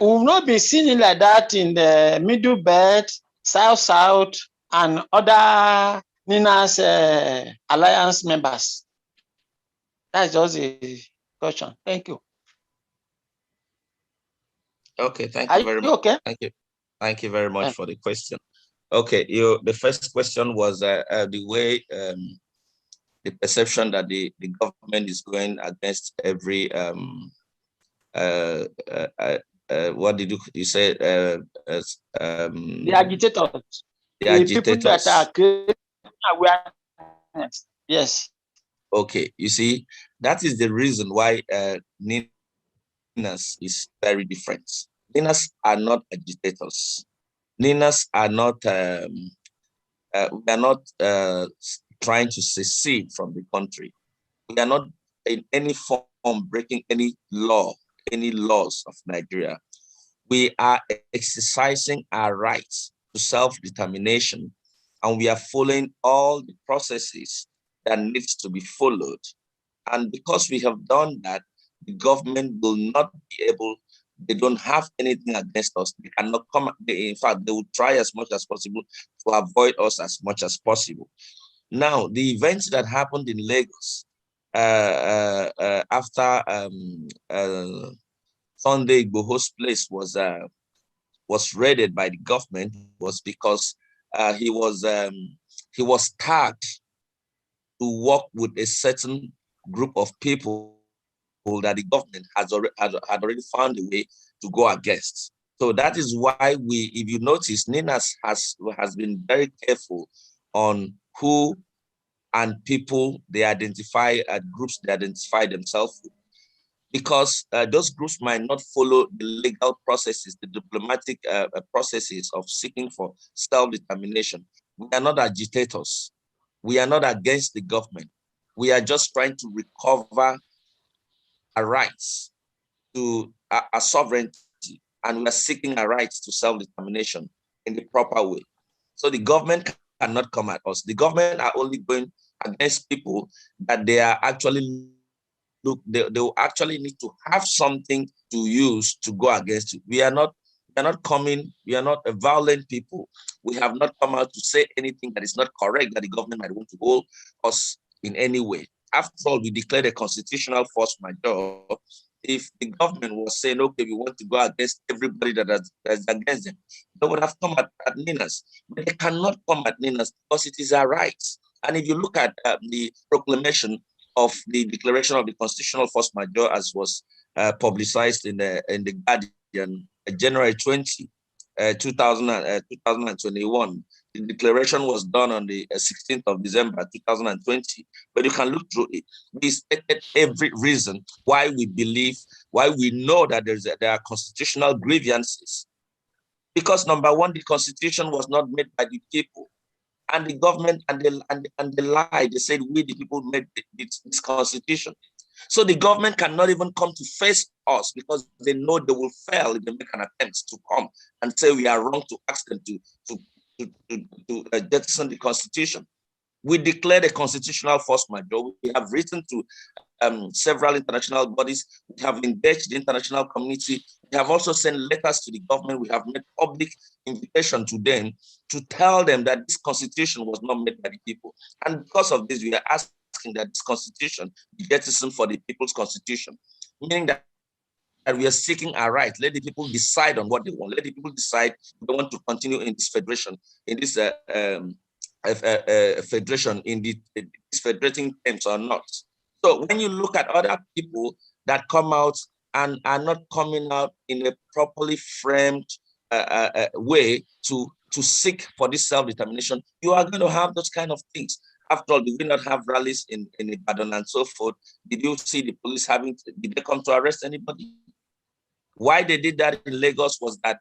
we've not been seeing it like that in the Middle Belt, South, and other NINA's alliance members. That's just a question. Thank you. Okay, thank you very much. Okay? Thank you very much for the question. Okay, the first question was the way the perception that the government is going against every what did you say? The agitators. The agitators. People that are creating awareness. Yes. Okay, you see, that is the reason why NINAS is very different. NINAS are not agitators. NINAS are not, we are not trying to secede from the country. We are not in any form breaking any laws of Nigeria. We are exercising our rights to self-determination, and we are following all the processes that needs to be followed. And because we have done that, the government will not be able, they don't have anything against us. They cannot come, in fact, they will try as much as possible to avoid us as much as possible. Now, the events that happened in Lagos after Sunday Igboho's place was raided by the government was because he was tagged to work with a certain group of people that the government had already found a way to go against. So that is why if you notice, NINAS has been very careful on who and people they identify, groups they identify themselves with, because those groups might not follow the legal processes, the diplomatic processes of seeking for self-determination. We are not agitators. We are not against the government. We are just trying to recover our rights to our sovereignty, and we are seeking our rights to self-determination in the proper way. So the government cannot come at us. The government are only going against people that they are actually they will actually need to have something to use to go against it. We are not coming, we are not a violent people. We have not come out to say anything that is not correct, that the government might want to hold us in any way. After all, we declared a constitutional force majeure. If the government was saying, okay, we want to go against everybody that is against them, they would have come at NINAS. But they cannot come at NINAS because it is our rights. And if you look at the proclamation of the declaration of the constitutional force majeure, as was publicized in the Guardian, January 20, 2021. The declaration was done on the 16th of December 2020, but you can look through it. We stated every reason why we believe, why we know that there are constitutional grievances. Because number one, the constitution was not made by the people. And the government and they lie. They said we the people made this constitution. So the government cannot even come to face us because they know they will fail if they make an attempt to come and say we are wrong to ask them to jettison the constitution. We declared a constitutional force majeure. We have written to several international bodies. We have engaged the international community. We have also sent letters to the government. We have made public invitation to them to tell them that this constitution was not made by the people. And because of this, we are asking that this constitution be jettisoned for the people's constitution, meaning that we are seeking our right. Let the people decide on what they want. Let the people decide if they want to continue in this federation, in this federation, in these federating terms or not. So when you look at other people that come out and are not coming out in a properly framed way to seek for this self-determination, you are going to have those kind of things. After all, did we not have rallies in Ibadan and so forth? Did you see the police did they come to arrest anybody? Why they did that in Lagos was that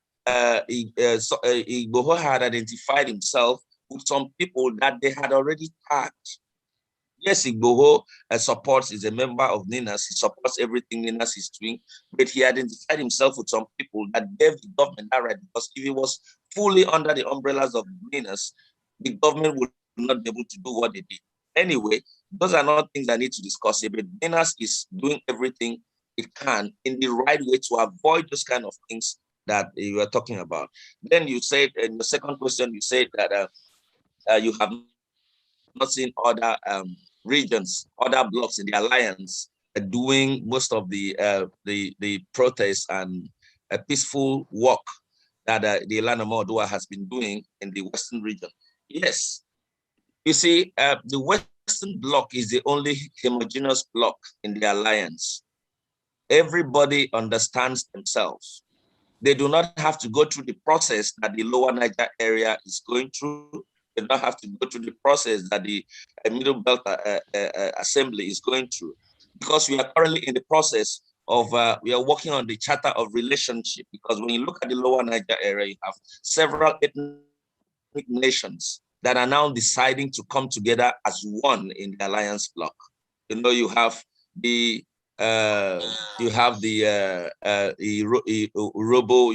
Igboho had identified himself with some people that they had already tagged. Yes, Igboho supports, is a member of NINAS. He supports everything NINAS is doing, but he identified himself with some people that gave the government that right, because if he was fully under the umbrellas of NINAS, the government would not be able to do what they did. Anyway, those are not things I need to discuss here, but NINAS is doing everything it can in the right way to avoid those kind of things that you were talking about. Then you said, in the second question, you said that you have not seen other regions, other blocks in the alliance doing most of the protests and peaceful work that the Elana Modua has been doing in the Western region. Yes, you see, the Western bloc is the only homogeneous bloc in the alliance. Everybody understands themselves. They do not have to go through the process that the lower Niger area is going through. They don't have to go through the process that the Middle Belt Assembly is going through, because we are currently in the process of, we are working on the Charter of Relationship, because when you look at the lower Niger area, you have several ethnic nations that are now deciding to come together as one in the alliance bloc. You know, you have the Urobo,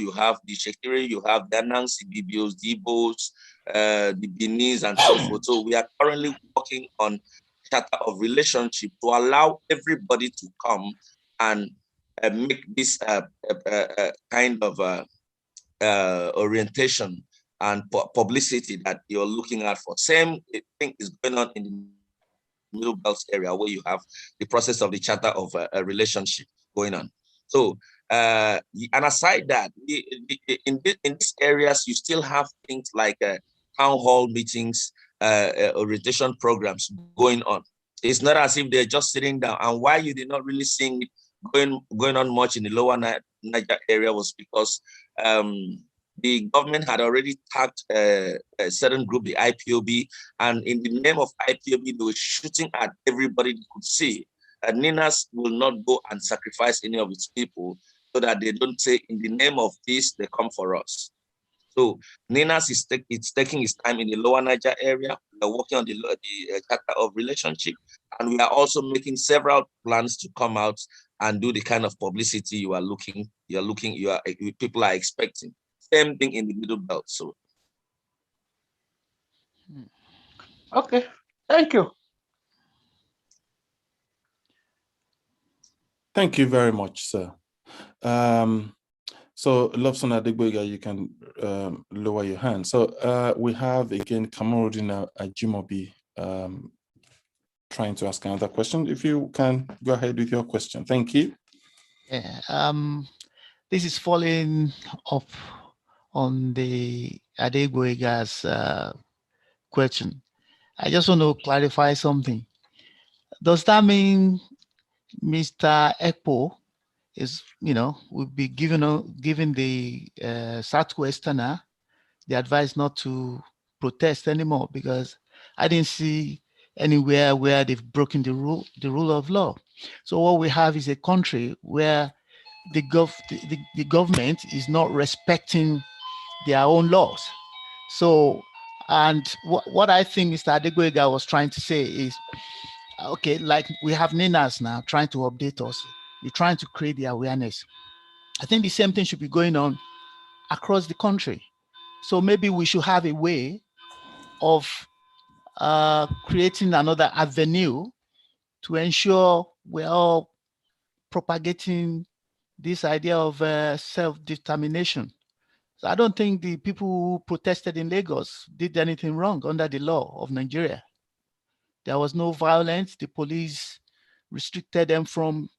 you have the Shekiri, you have the Anansi, the Bios, the Ibos, the Benin, and so forth. So we are currently working on Charter of Relationship to allow everybody to come and make this kind of orientation and publicity that you're looking at for. Same thing is going on in the Middle Belt area, where you have the process of the Charter of a Relationship going on. So, and aside that, in these areas, you still have things like town hall meetings, orientation programs going on. It's not as if they're just sitting down. And why you did not really see it going on much in the lower Niger area was because the government had already tagged a certain group, the IPOB, and in the name of IPOB, they were shooting at everybody they could see. And NINAS will not go and sacrifice any of its people so that they don't say, in the name of this, they come for us. So NINAS is taking its time in the lower Niger area. We are working on the Charter of Relationship, and we are also making several plans to come out and do the kind of publicity people are expecting. Same thing in the Middle Belt. So, okay, thank you. Thank you very much, sir. So, Lobson Adegboyega, you can lower your hand. So, we have again Kamarudin Ajimobi trying to ask another question. If you can go ahead with your question. Thank you. Yeah, this is following up on the Adegboyega's question. I just want to clarify something. Does that mean Mr. Ekpo is, will be given the Southwesterner the advice not to protest anymore? Because I didn't see anywhere where they've broken the rule of law. So what we have is a country where the government is not respecting their own laws. So, and what I think Mr. Adegboyega was trying to say is, okay, like we have NINAS now trying to update us. You're trying to create the awareness. I think the same thing should be going on across the country. So maybe we should have a way of creating another avenue to ensure we're all propagating this idea of self-determination. So I don't think the people who protested in Lagos did anything wrong under the law of Nigeria. There was no violence. The police restricted them from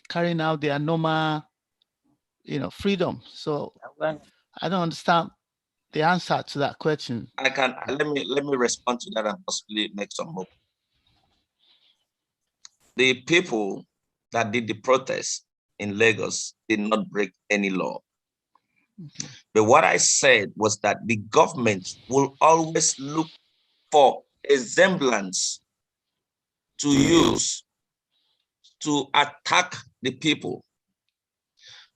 carrying out their normal, freedom. So I don't understand the answer to that question. Let me respond to that and possibly make some hope. The people that did the protest in Lagos did not break any law. Okay. But what I said was that the government will always look for a semblance to use to attack the people.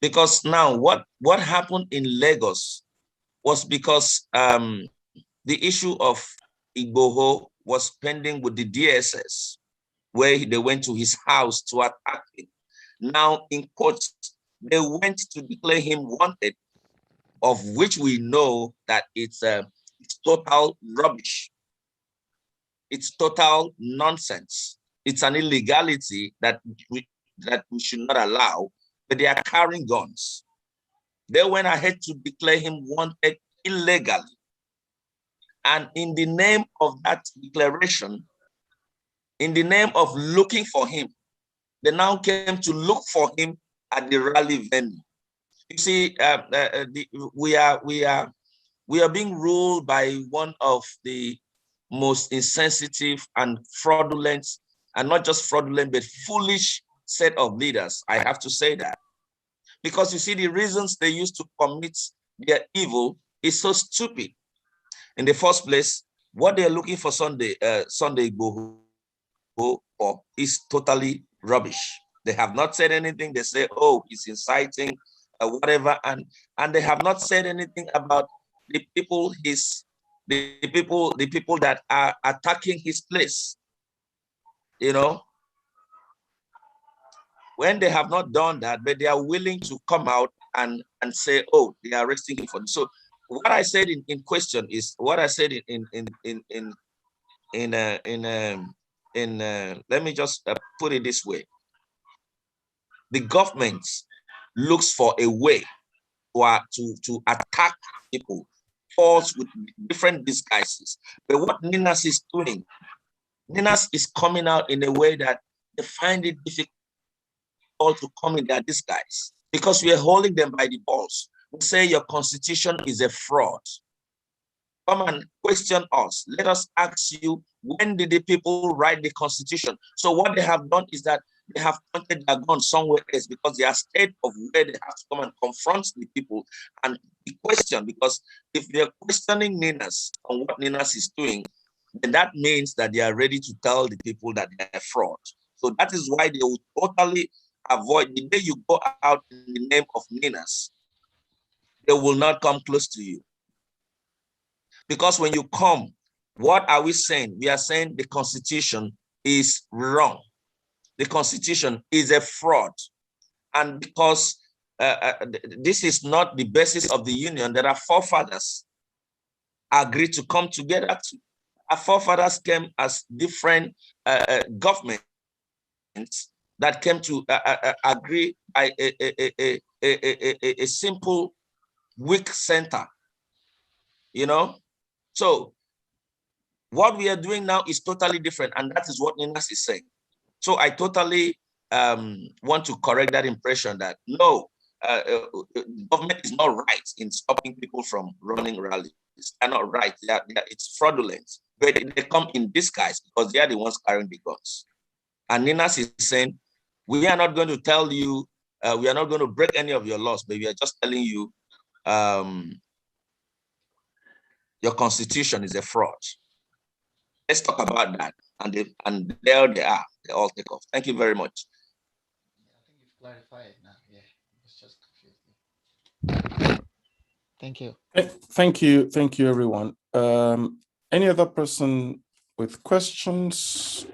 Because now what happened in Lagos was because the issue of Igboho was pending with the DSS, where they went to his house to attack him. Now, in court, they went to declare him wanted, of which we know that it's total rubbish. It's total nonsense. It's an illegality that we should not allow, but they are carrying guns. They went ahead to declare him wanted illegally. And in the name of that declaration, in the name of looking for him, they now came to look for him at the rally venue. You see, we are being ruled by one of the most insensitive and fraudulent, and not just fraudulent, but foolish set of leaders. I have to say that. Because you see, the reasons they used to commit their evil is so stupid. In the first place, what they're looking for Sunday Igboho for is totally rubbish. They have not said anything. They say, oh, he's inciting, whatever, and they have not said anything about the people that are attacking his place. You know, when they have not done that, but they are willing to come out and say, oh, they are arresting him for this. So what I said in question is what I said let me just put it this way. The government looks for a way to attack people, falls with different disguises. But what Ninas is doing, Ninas is coming out in a way that they find it difficult to come in their disguise, because we are holding them by the balls. We say your constitution is a fraud. Come and question us. Let us ask you, when did the people write the constitution? So what they have done is that they have pointed their gun somewhere else, because they are scared of where they have to come and confront the people and be questioned. Because if they're questioning Ninas on what Ninas is doing, then that means that they are ready to tell the people that they are fraud. So that is why they will totally avoid, the day you go out in the name of Ninas, they will not come close to you. Because when you come, what are we saying? We are saying the constitution is wrong. The constitution is a fraud. And because this is not the basis of the union, there are forefathers agreed to come together. Our forefathers came as different governments that came to agree by a simple weak center, you know? So what we are doing now is totally different, and that is what Ninas is saying. So I totally want to correct that impression that no, government is not right in stopping people from running rallies. They're not right. It's fraudulent. But they come in disguise because they are the ones carrying the guns. And Ninas is saying, we are not going to tell you, we are not going to break any of your laws, but we are just telling you your constitution is a fraud. Let's talk about that. And there they are. They all take off. Thank you very much. I think you've clarified now. Yeah, it's just confusing. Thank you. Thank you. Thank you, everyone. Any other person with questions?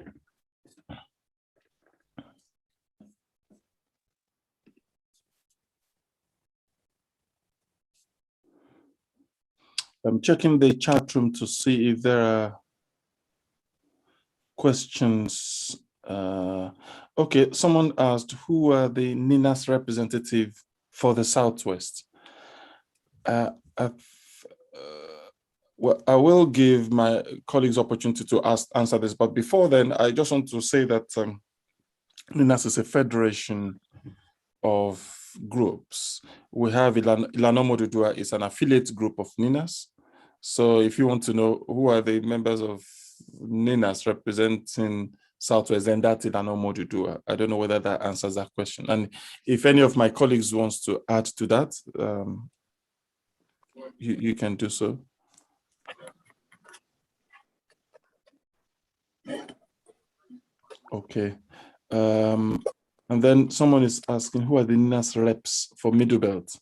I'm checking the chat room to see if there are questions. Okay, someone asked, who are the Ninas representative for the Southwest? Well, I will give my colleagues opportunity to answer this, but before then, I just want to say that Ninas is a federation of groups. We have Ilanomo Dudua is an affiliate group of Ninas. So if you want to know who are the members of Ninas representing Southwest, then that's Ilanomo Dudua. I don't know whether that answers that question. And if any of my colleagues wants to add to that, you can do so. Okay. And then someone is asking, who are the Ninas reps for Middle Belt?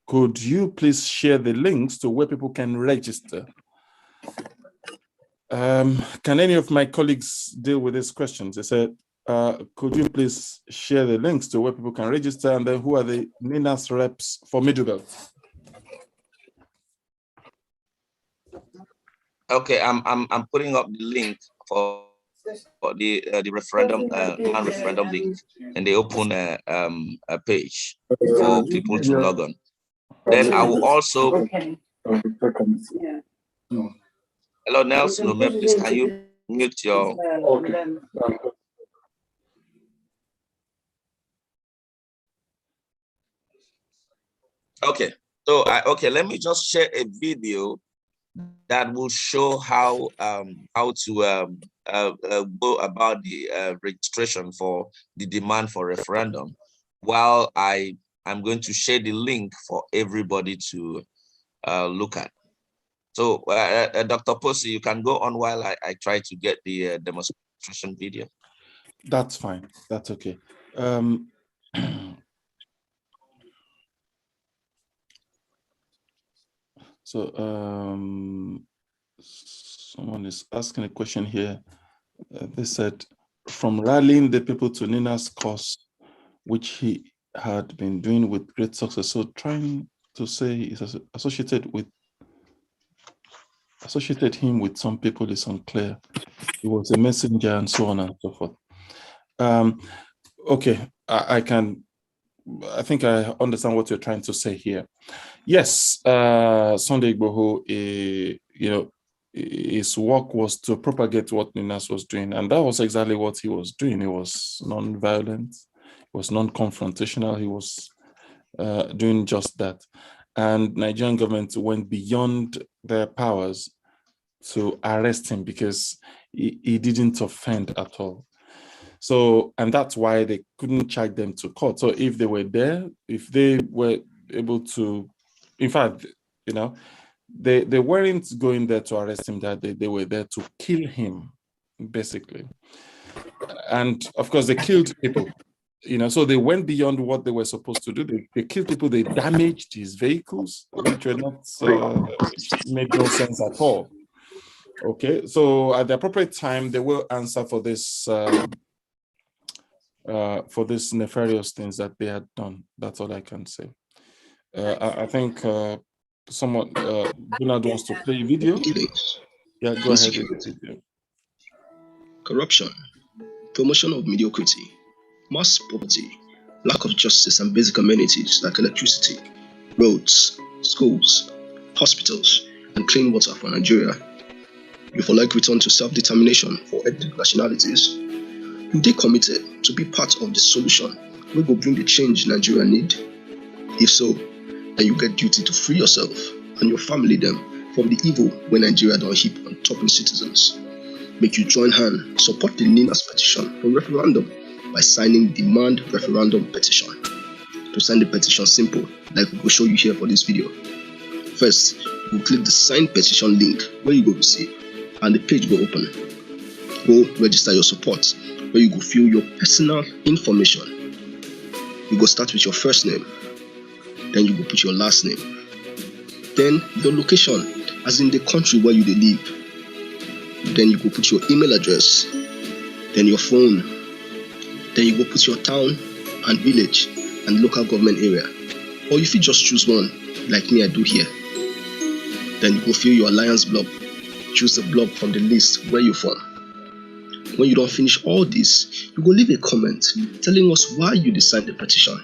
Could you please share the links to where people can register? Can any of my colleagues deal with these questions? They said, could you please share the links to where people can register, and then who are the NINAS reps for Middlebelt? Okay, I'm putting up the link for the referendum, non-referendum link, and they open a page for people to log on. Then I will also. Hello, Nelson. Please, can you mute your? Okay. Okay. So let me just share a video that will show how to go about the registration for the demand for referendum, while I'm going to share the link for everybody to look at. So Dr. Posey, you can go on while I try to get the demonstration video. That's fine. That's okay. So someone is asking a question here. They said, from rallying the people to Nina's cause, which he had been doing with great success. So trying to say is associated him with some people is unclear. He was a messenger and so on and so forth. Okay, I think I understand what you're trying to say here. Yes, Sunday Igboho, his work was to propagate what Ninas was doing, and that was exactly what he was doing. He was non-violent, he was non-confrontational, he was doing just that. And Nigerian government went beyond their powers to arrest him because he didn't offend at all. So, and that's why they couldn't charge them to court. So if they were there, if they were able to, in fact, they weren't going there to arrest him that day, they were there to kill him, basically. And of course, they killed people, so they went beyond what they were supposed to do. They killed people, they damaged his vehicles, which were not, which made no sense at all. Okay, so at the appropriate time, they will answer for this nefarious things that they had done. That's all I can say. I think someone, Donald wants to play a video. Yeah, go ahead with the video. Corruption, promotion of mediocrity, mass poverty, lack of justice and basic amenities like electricity, roads, schools, hospitals, and clean water for Nigeria. You for like return to self-determination for ethnic nationalities. You dey committed to be part of the solution we will bring the change Nigeria need. If so, then you get duty to free yourself and your family them from the evil when Nigeria don't heap on topping citizens. Make you join hand, support the NINAS petition for referendum by signing demand referendum petition. To sign the petition simple, like we will show you here for this video. First, you click the sign petition link where you go to see, and the page will open. Go register your support, where you go fill your personal information. You go start with your first name, then you go put your last name. Then your location, as in the country where you live. Then you go put your email address, then your phone, then you go put your town and village and local government area. Or if you just choose one, like me I do here. Then you go fill your alliance block. Choose the block from the list where you're from. When you don't finish all this, you go leave a comment telling us why you decided the petition.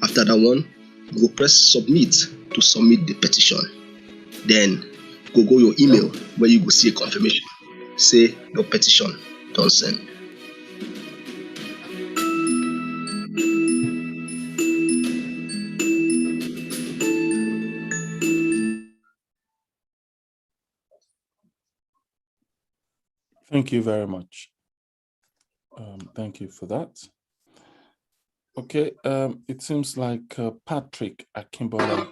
After that one, you go press submit to submit the petition. Then go your email where you go see a confirmation. Say your petition don't send. Thank you very much. Thank you for that. Okay, it seems like Patrick Akimbola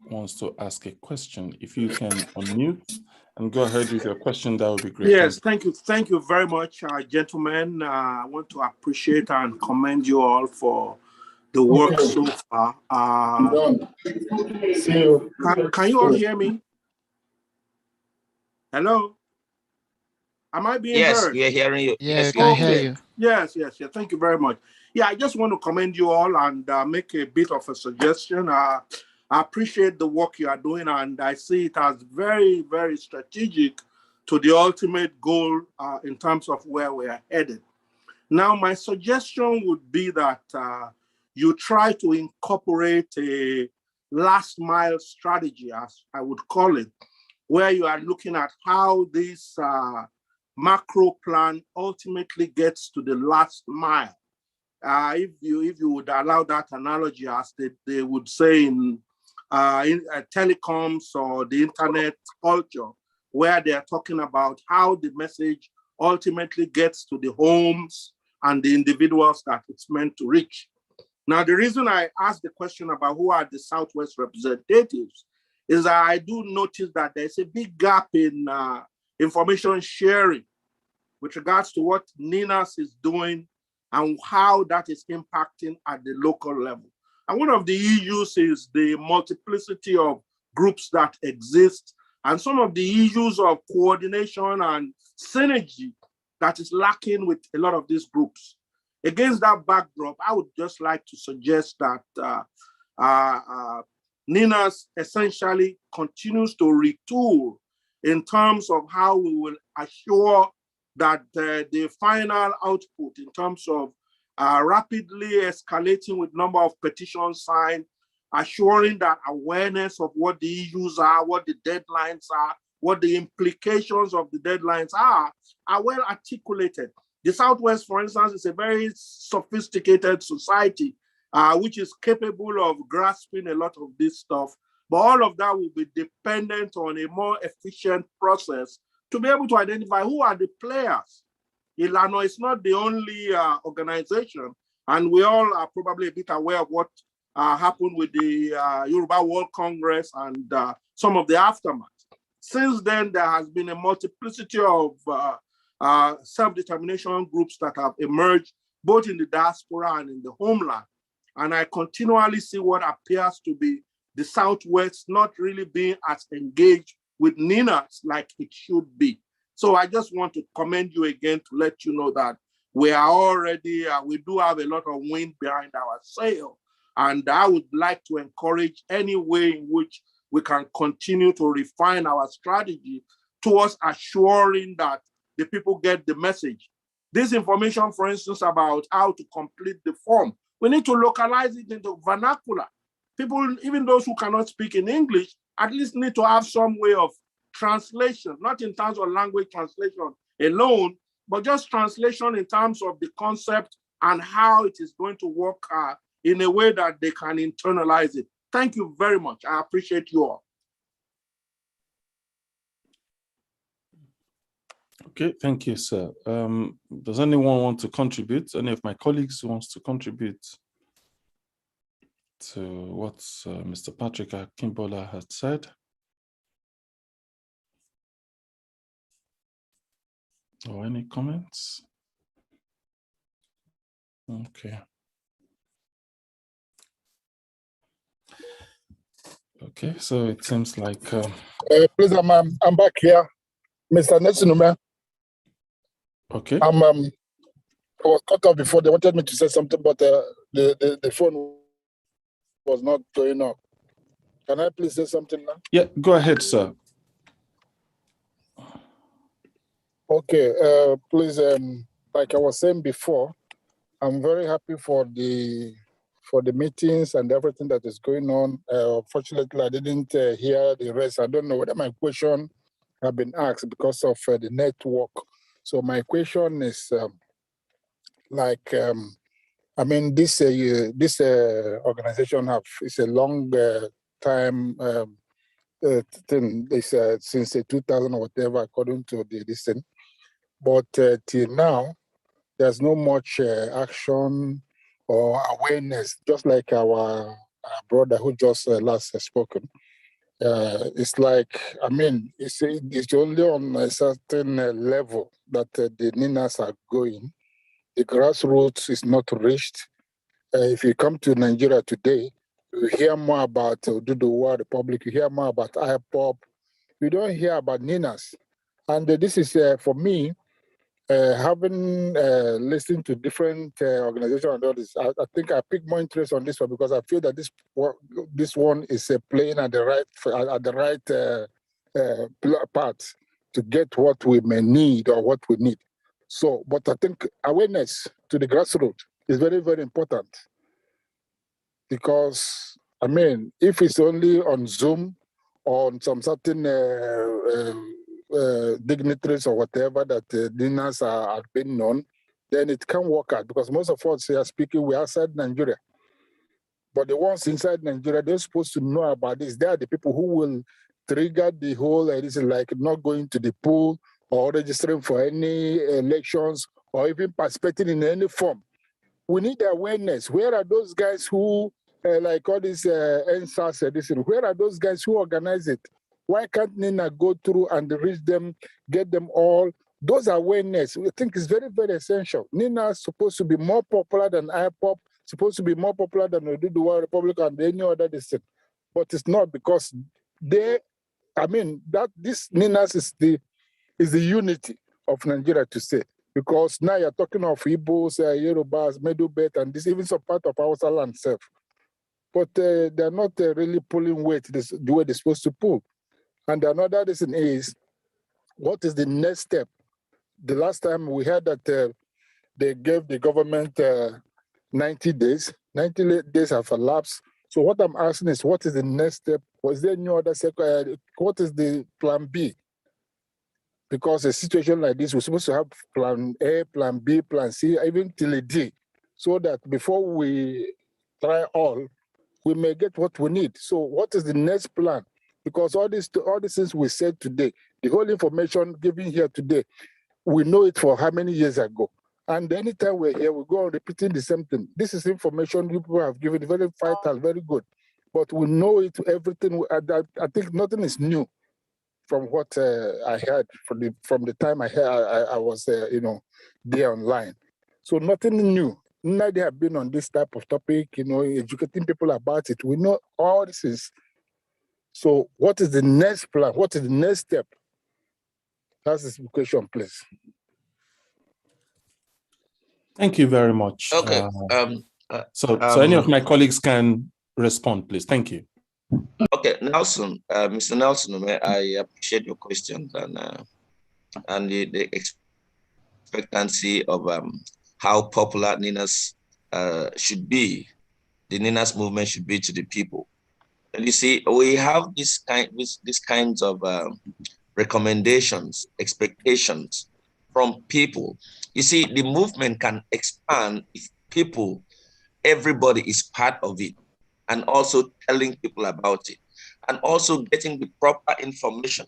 wants to ask a question. If you can unmute and go ahead with your question, that would be great. Yes, thank you. Thank you very much, gentlemen. I want to appreciate and commend you all for the work so far. Can you all hear me? Hello? Am I being Yes, heard? we are hearing you. Yeah, Yes, we can hear you. Yes. Thank you very much. Yeah, I just want to commend you all and make a bit of a suggestion. I appreciate the work you are doing, and I see it as very, very strategic to the ultimate goal in terms of where we are headed. Now, my suggestion would be that you try to incorporate a last mile strategy, as I would call it, where you are looking at how this macro plan ultimately gets to the last mile. If you would allow that analogy, as they would say in telecoms or the internet culture, where they are talking about how the message ultimately gets to the homes and the individuals that it's meant to reach. Now, the reason I asked the question about who are the Southwest representatives is that I do notice that there's a big gap in information sharing with regards to what NINAS is doing and how that is impacting at the local level. And one of the issues is the multiplicity of groups that exist and some of the issues of coordination and synergy that is lacking with a lot of these groups. Against that backdrop, I would just like to suggest that NINAS essentially continues to retool in terms of how we will assure that the final output in terms of rapidly escalating with number of petitions signed, assuring that awareness of what the issues are, what the deadlines are, what the implications of the deadlines are well articulated. The Southwest, for instance, is a very sophisticated society, which is capable of grasping a lot of this stuff. But all of that will be dependent on a more efficient process to be able to identify who are the players. Ilano is not the only organization, and we all are probably a bit aware of what happened with the Yoruba World Congress and some of the aftermath. Since then, there has been a multiplicity of self-determination groups that have emerged, both in the diaspora and in the homeland. And I continually see what appears to be the Southwest not really being as engaged with NINAS like it should be. So I just want to commend you again to let you know that we are already, we do have a lot of wind behind our sail. And I would like to encourage any way in which we can continue to refine our strategy towards assuring that the people get the message. This information, for instance, about how to complete the form, we need to localize it into vernacular. People, even those who cannot speak in English, at least need to have some way of translation, not in terms of language translation alone, but just translation in terms of the concept and how it is going to work in a way that they can internalize it. Thank you very much. I appreciate you all. Okay, thank you, sir. Does anyone want to contribute? Any of my colleagues wants to contribute to what Mr. Patrick Akimbola had said? Or any comments? Okay. Okay, so it seems like... please, I'm back here. Mr. Netsunume. Okay. I was cut off before. They wanted me to say something, but the phone was not going up. Can I please say something now? Yeah, go ahead, sir. Okay, please, like I was saying before, I'm very happy for the meetings and everything that is going on. Fortunately, I didn't hear the rest. I don't know whether my question have been asked because of the network. So my question is, I mean, this organization is a long time thing. It's since 2000 or whatever, according to this thing. But till now, there's no much action or awareness. Just like our brother who just last spoken. It's like, I mean, it's only on a certain level that the NINAS are going. The grassroots is not reached. If you come to Nigeria today, you hear more about Oduduwa Republic, you hear more about IPOP. You don't hear about NINAS. And this is, for me, having listened to different organizations and all this, I think I pick more interest on this one because I feel that this one is playing at the right path to get what we may need or what we need. So, but I think awareness to the grassroots is very, very important because, I mean, if it's only on Zoom or on some certain dignitaries or whatever that dinners are being known, then it can work out because most of us here speaking, we're outside Nigeria. But the ones inside Nigeria, they're supposed to know about this. They are the people who will trigger the whole, this is like not going to the poll or registering for any elections or even participating in any form. We need awareness. Where are those guys who, like all these NSAS edition, where are those guys who organize it? Why can't Nina go through and reach them, get them all? Those awareness, we think is very, very essential. Nina is supposed to be more popular than IPOP, supposed to be more popular than the World Republic and any other district. But it's not because this Ninas is the unity of Nigeria to say. Because now you're talking of Igbos, Yorubas, Middle Belt, and this even some part of our land itself. But they're not really pulling weight the way they're supposed to pull. And another reason is, what is the next step? The last time we heard that they gave the government 90 days. 90 days have elapsed. So what I'm asking is, what is the next step? Was there no other what is the plan B? Because a situation like this, we're supposed to have plan A, plan B, plan C, even till a D, so that before we try all, we may get what we need. So what is the next plan? Because all these things we said today, the whole information given here today, we know it for how many years ago. And anytime we're here, we go on repeating the same thing. This is information people have given, very vital, very good. But we know it, everything. I think nothing is new from what I heard from the time I was there online. So nothing new. Now they have been on this type of topic, educating people about it. We know all this is. So what is the next plan? What is the next step? That's the question, please. Thank you very much. Okay. So any of my colleagues can respond, please. Thank you. Okay, Nelson, Mr. Nelson, I appreciate your questions and the expectancy of how popular Ninas should be. The Ninas movement should be to the people. And you see, we have these kinds of recommendations, expectations from people. You see, the movement can expand if everybody is part of it, and also telling people about it, and also getting the proper information.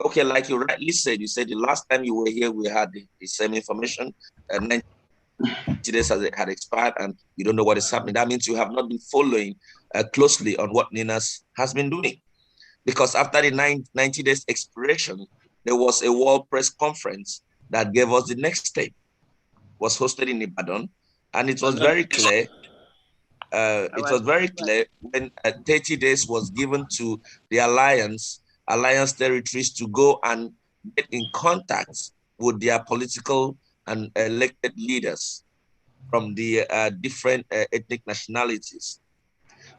Okay, like you rightly said, you said the last time you were here, we had the same information, and 90 days had expired, and you don't know what is happening. That means you have not been following closely on what Ninas has been doing. Because after the 90 days expiration, there was a World Press Conference that gave us the next step. It was hosted in Ibadan, and it was very clear. It was very clear when 30 days was given to the alliance territories to go and get in contact with their political and elected leaders from the different ethnic nationalities.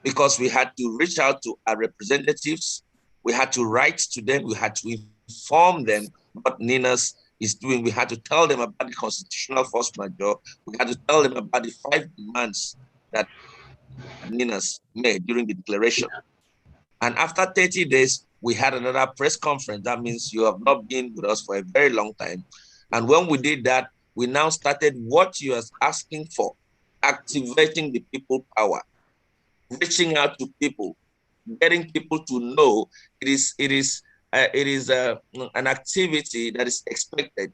Because we had to reach out to our representatives, we had to write to them, we had to inform them what Ninas is doing. We had to tell them about the constitutional force majeure. We had to tell them about the 5 demands that Ninas made during the declaration. And after 30 days, we had another press conference. That means you have not been with us for a very long time. And when we did that, we now started what you are asking for, activating the people power, reaching out to people, getting people to know it is an activity that is expected.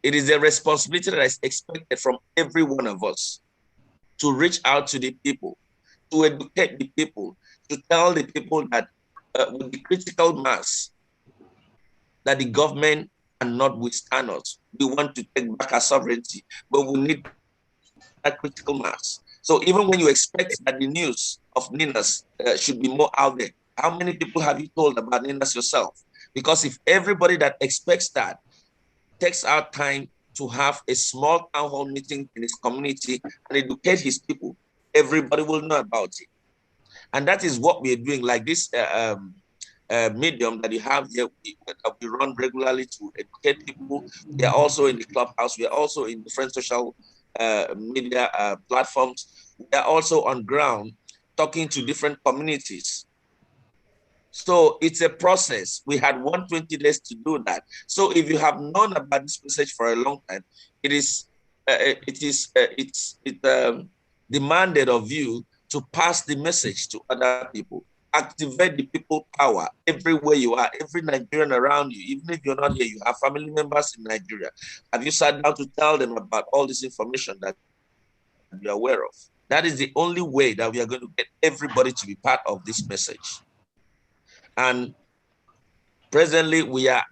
It is a responsibility that is expected from every one of us to reach out to the people, to educate the people, to tell the people that with the critical mass that the government cannot withstand us. We want to take back our sovereignty, but we need that critical mass. So even when you expect that the news of Ninas should be more out there, how many people have you told about Ninas yourself? Because if everybody that expects that takes our time to have a small town hall meeting in his community and educate his people, everybody will know about it. And that is what we are doing, like this medium that you have here, we run regularly to educate people. We are also in the clubhouse. We are also in different social media platforms. We are also on ground talking to different communities. So it's a process. We had 120 days to do that. So if you have known about this message for a long time, it's demanded of you to pass the message to other people. Activate the people power everywhere you are, every Nigerian around you. Even if you're not here, you have family members in Nigeria. Have you sat down to tell them about all this information that you're aware of? That is the only way that we are going to get everybody to be part of this message. And presently, we are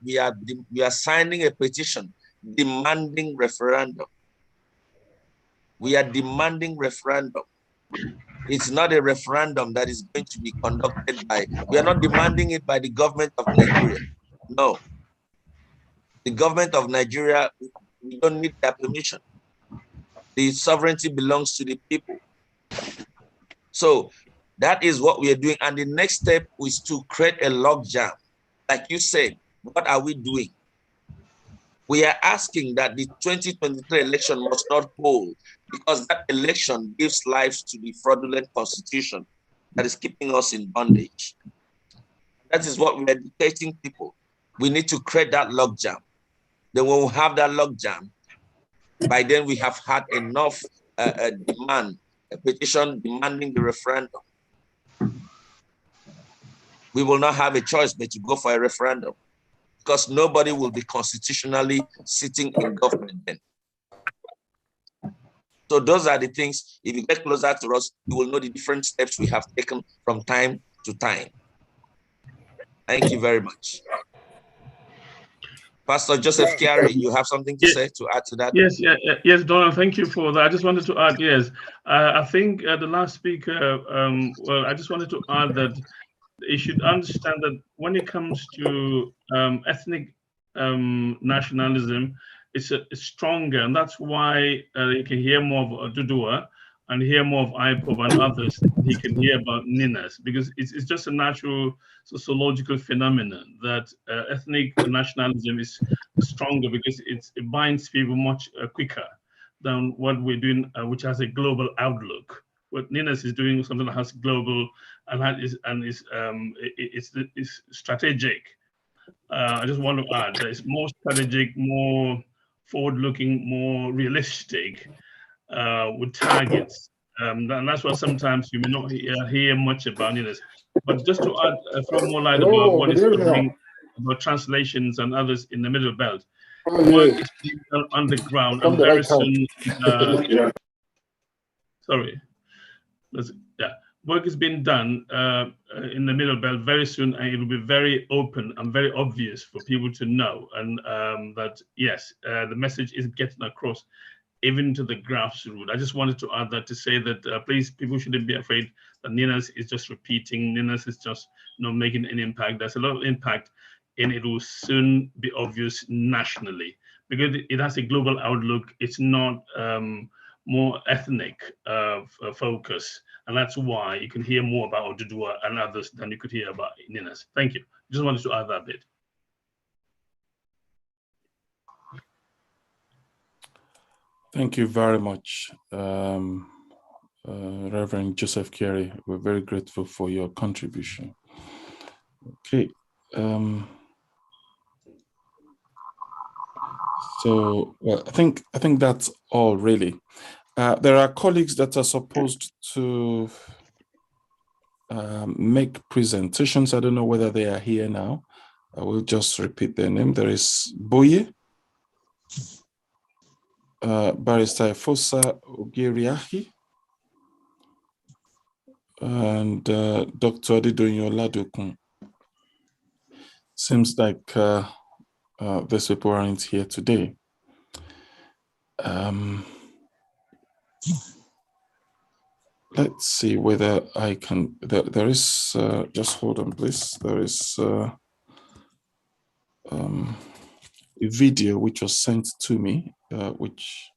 signing a petition demanding referendum. We are demanding referendum. It's not a referendum that is going to be conducted by, we are not demanding it by the government of Nigeria. No. The government of Nigeria, we don't need their permission. The sovereignty belongs to the people. So that is what we are doing. And the next step is to create a logjam. Like you said, what are we doing? We are asking that the 2023 election must not hold because that election gives life to the fraudulent constitution that is keeping us in bondage. That is what we are educating people. We need to create that logjam. Then when we have that logjam, by then we have had enough demand, a petition demanding the referendum. We will not have a choice but to go for a referendum because nobody will be constitutionally sitting in government then. So those are the things, if you get closer to us, you will know the different steps we have taken from time to time. Thank you very much. Pastor Joseph Carey, you have something to say, to add to that? Yes, Donald, thank you for that. I just wanted to add, yes, I think the last speaker, well, I just wanted to add that you should understand that when it comes to ethnic nationalism, it's stronger, and that's why you can hear more of Dudua and hear more of IPOB and others. He can hear about Ninas because it's just a natural sociological phenomenon that ethnic nationalism is stronger because it binds people much quicker than what we're doing, which has a global outlook. What Ninas is doing is something that has global and is strategic. I just want to add that it's more strategic, more forward-looking, more realistic with targets. And that's why sometimes you may not hear much about Ninas. But just to add, throw more light about what is happening about translations and others in the Middle Belt. Work is being done on the ground, and very soon. Sorry. Work is being done in the Middle Belt very soon, and it will be very open and very obvious for people to know, and that yes, the message is getting across, even to the grassroots. I just wanted to add that to say that please, people shouldn't be afraid that Ninas is just repeating. Ninas is just not making any impact. There's a lot of impact, and it will soon be obvious nationally because it has a global outlook. It's not more ethnic focus, and that's why you can hear more about Odudua and others than you could hear about Ninas. Thank you. Just wanted to add that bit. Thank you very much, Reverend Joseph Carey. We're very grateful for your contribution. Okay. So well, I think that's all really. There are colleagues that are supposed to make presentations. I don't know whether they are here now. I will just repeat their name. There is Boye, Barrister Fosa Ogiriahi, and Dr. Adedonyo Ladokun. Seems like these people aren't here today. Let's see whether I can. There is just hold on, please. There is a video which was sent to me which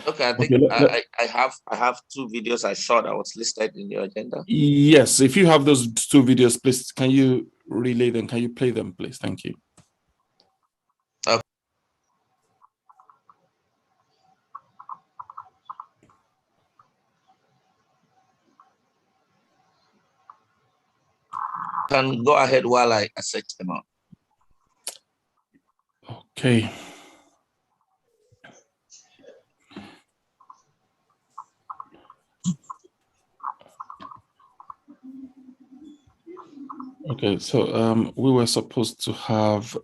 okay, I think okay, I have 2 videos I saw that was listed in your agenda. Yes, if you have those 2 videos, please, can you relay them? Can you play them, please? Thank you. Okay. Can go ahead while I search them out. Okay. Okay, so we were supposed to have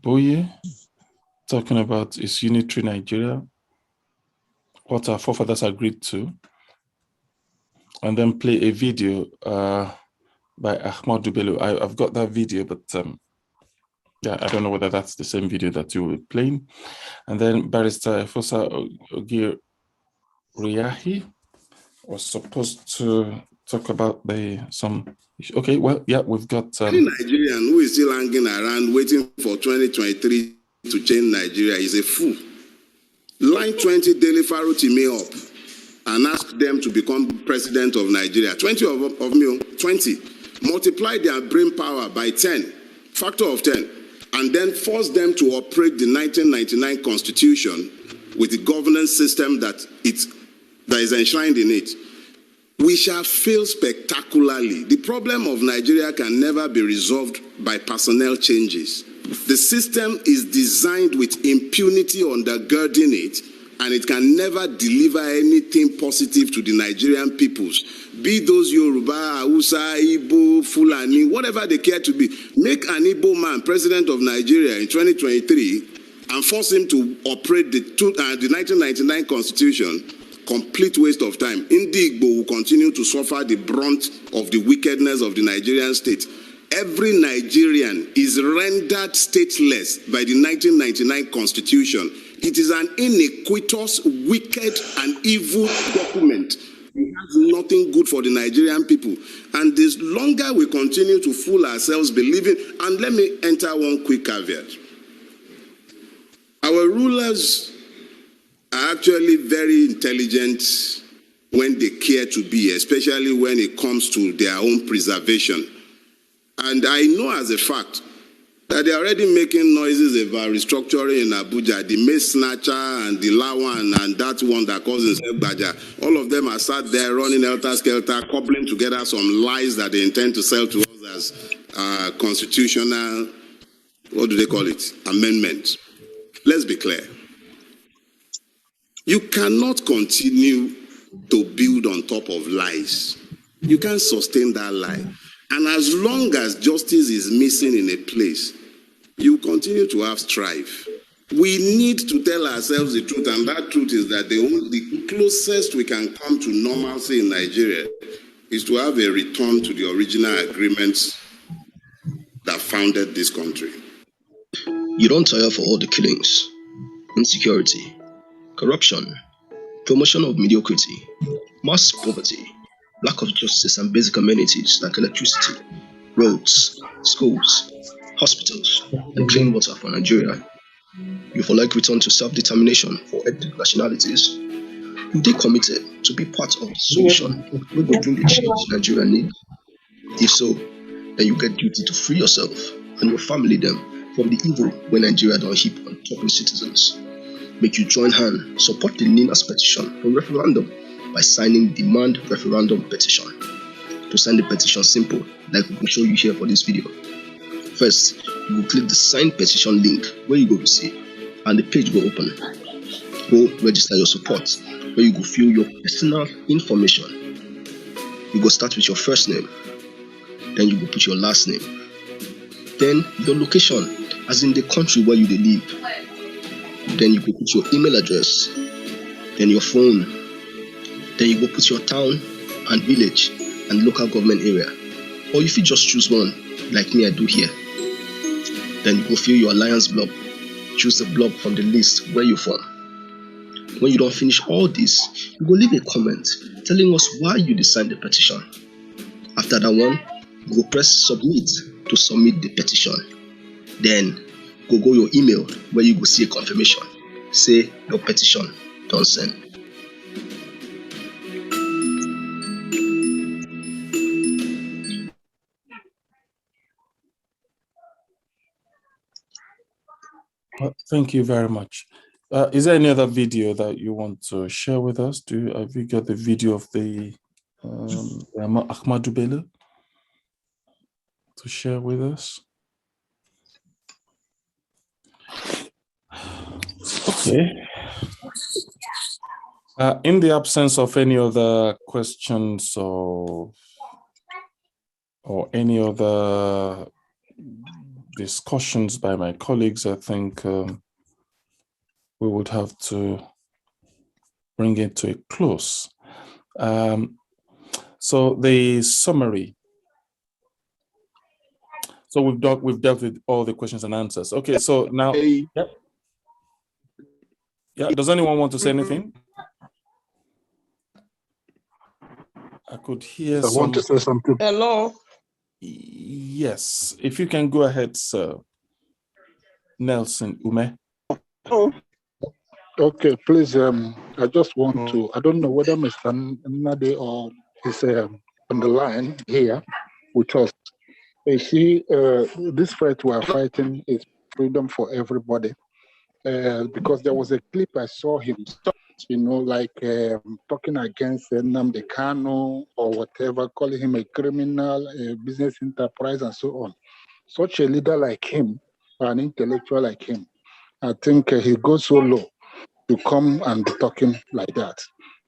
Boye talking about his unitary Nigeria, what our forefathers agreed to, and then play a video by Ahmadu Bello. I've got that video, but yeah, I don't know whether that's the same video that you were playing. And then Barrister Efosa Ogir Riahi was supposed to talk about some. Okay, well, yeah, we've got any Nigerian who is still hanging around waiting for 2023 to change Nigeria is a fool. Line 20 Daily Faro me up and ask them to become president of Nigeria. 20 of me, 20. Multiply their brain power by 10, factor of 10, and then force them to operate the 1999 Constitution with the governance system that is enshrined in it. We shall fail spectacularly. The problem of Nigeria can never be resolved by personnel changes. The system is designed with impunity undergirding it, and it can never deliver anything positive to the Nigerian peoples. Be those Yoruba, Hausa, Igbo, Fulani, whatever they care to be. Make an Igbo man president of Nigeria in 2023 and force him to operate the 1999 Constitution. Complete waste of time. Igbo will continue to suffer the brunt of the wickedness of the Nigerian state. Every Nigerian is rendered stateless by the 1999 Constitution. It is an iniquitous, wicked, and evil document. It has nothing good for the Nigerian people. And the longer we continue to fool ourselves believing, and let me enter one quick caveat. Our rulers are actually very intelligent when they care to be, especially when it comes to their own preservation. And I know as a fact that they're already making noises about restructuring in Abuja, the Mace Snatcher and the Lawan and that one that calls himself Baja. All of them are sat there running helter-skelter, cobbling together some lies that they intend to sell to us as constitutional, what do they call it, amendment. Let's be clear. You cannot continue to build on top of lies. You can't sustain that lie. And as long as justice is missing in a place, you continue to have strife. We need to tell ourselves the truth, and that truth is that the closest we can come to normalcy in Nigeria is to have a return to the original agreements that founded this country. You don't tire for all the killings, insecurity, corruption, promotion of mediocrity, mass poverty, lack of justice and basic amenities like electricity, roads, schools, hospitals, and clean water for Nigeria. You for like return to self-determination for ethnic nationalities. You they committed to be part of the solution we will bring the change Nigeria need. If so, then you get duty to free yourself and your family them from the evil when Nigeria don't heap on top of citizens. Make you join hand, support the NINA's petition for referendum by signing demand referendum petition. To sign the petition simple, like we will show you here for this video. First, you will click the sign petition link where you go to see, and the page will open. Go register your support, where you go fill your personal information. You go start with your first name, then you go put your last name. Then your location, as in the country where you live. Then you go put your email address, then your phone, then you go put your town and village and local government area. Or if you just choose one, like me I do here, then you go fill your alliance block, choose the block from the list where you're from. When you don't finish all this, you go leave a comment telling us why you signed the petition. After that one, you go press submit to submit the petition. Then go your email where you go see a confirmation. Say your petition don't send. Well, thank you very much. Is there any other video that you want to share with us? Have you got the video of the Ahmadu Bello to share with us? Okay. In the absence of any other questions or any other discussions by my colleagues, I think we would have to bring it to a close. So the summary. So we've dealt with all the questions and answers. Okay, so now, yep. Yeah, does anyone want to say anything? I could hear I want to say something. Hello. Yes, if you can go ahead, sir. Nelson Ume. Oh. Okay, please. I just want to. I don't know whether Mr. Nade or is on the line here with us. You see, this fight we are fighting is freedom for everybody. Because there was a clip I saw him, like talking against Nnamdi Kanu or whatever, calling him a criminal, a business enterprise, and so on. Such a leader like him, an intellectual like him, I think he goes so low to come and be talking like that.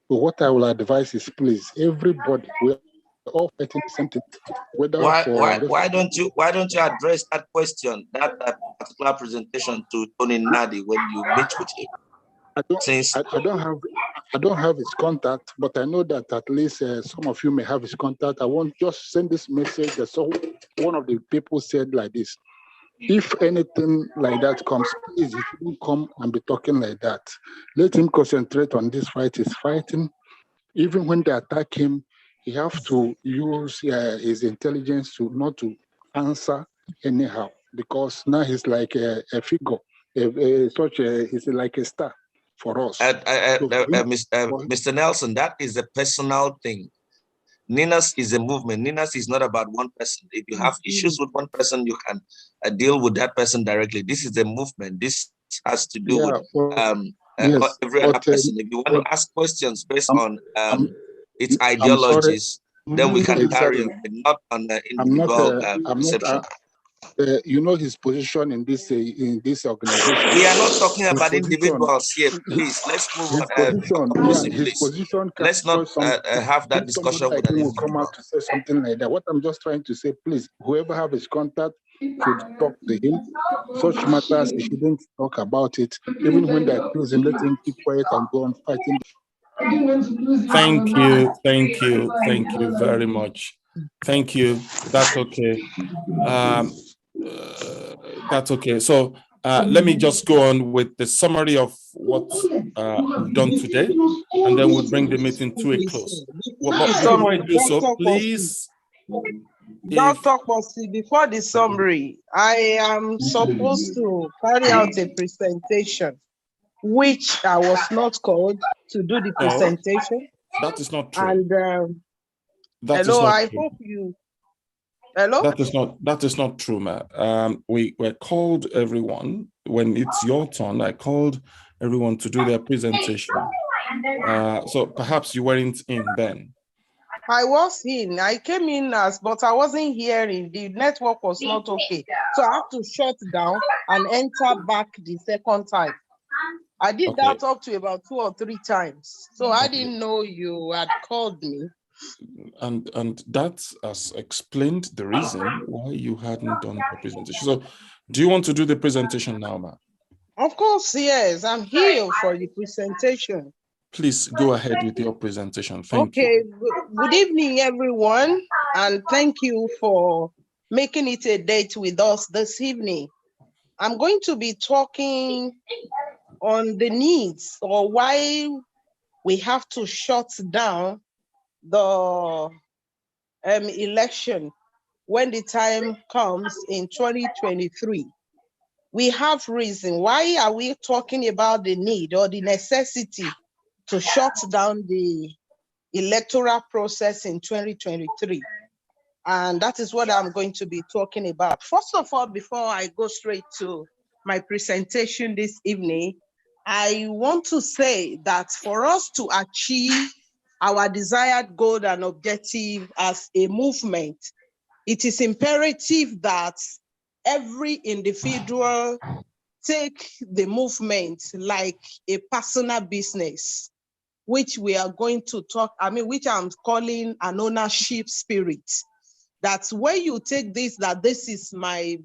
But what I will advise is, please, everybody, we're all fighting something. Why don't you address that question, that particular presentation to Tony Nadi when you meet with him? I don't have his contact, but I know that at least some of you may have his contact. I want just send this message that one of the people said like this: if anything like that comes, please, he shouldn't come and be talking like that. Let him concentrate on this fight he's fighting. Even when they attack him, he has to use his intelligence to not to answer anyhow, because now he's like a figure, he's like a star for us. Mr. Nelson, that is a personal thing. NINAS is a movement. NINAS is not about one person. If you have issues with one person, you can deal with that person directly. This is a movement. This has to do with every other person. If you want to ask questions based on its ideologies, then we can carry on, but not on the individual perception. You know his position in this organization. We are not talking about individuals here. Please, let's move on. His position. Let's not have that discussion with an individual. Will come out to say something like that. What I'm just trying to say, please, whoever have his contact should talk to him. Such matters, he shouldn't talk about it. Even when they accuse him, let him keep quiet and go on fighting. Thank you very much. Thank you. That's okay. That's okay. So let me just go on with the summary of what we've done today, and then we'll bring the meeting to a close. But before I do so, please. Dr. Kosi, before the summary, I am supposed to carry out a presentation, which I was not called to do the presentation. That is not true. And hello, I hope you. Hello. That is not true, ma'am. We called everyone when it's your turn. I called everyone to do their presentation. So perhaps you weren't in then. I was in. I came in but I wasn't hearing. The network was not okay, so I have to shut down and enter back the second time. I did that up to about 2 or 3 times. So I didn't know you had called me. And that has explained the reason why you hadn't done the presentation. So do you want to do the presentation now, ma'am? Of course, yes. I'm here for the presentation. Please go ahead with your presentation. Thank you. Okay. Good evening, everyone. And thank you for making it a date with us this evening. I'm going to be talking on the needs or why we have to shut down the election when the time comes in 2023. We have reason. Why are we talking about the need or the necessity to shut down the electoral process in 2023? And that is what I'm going to be talking about. First of all, before I go straight to my presentation this evening, I want to say that for us to achieve our desired goal and objective as a movement, it is imperative that every individual take the movement like a personal business, which we are going to talk, which I'm calling an ownership spirit. That's where you take this, that this is my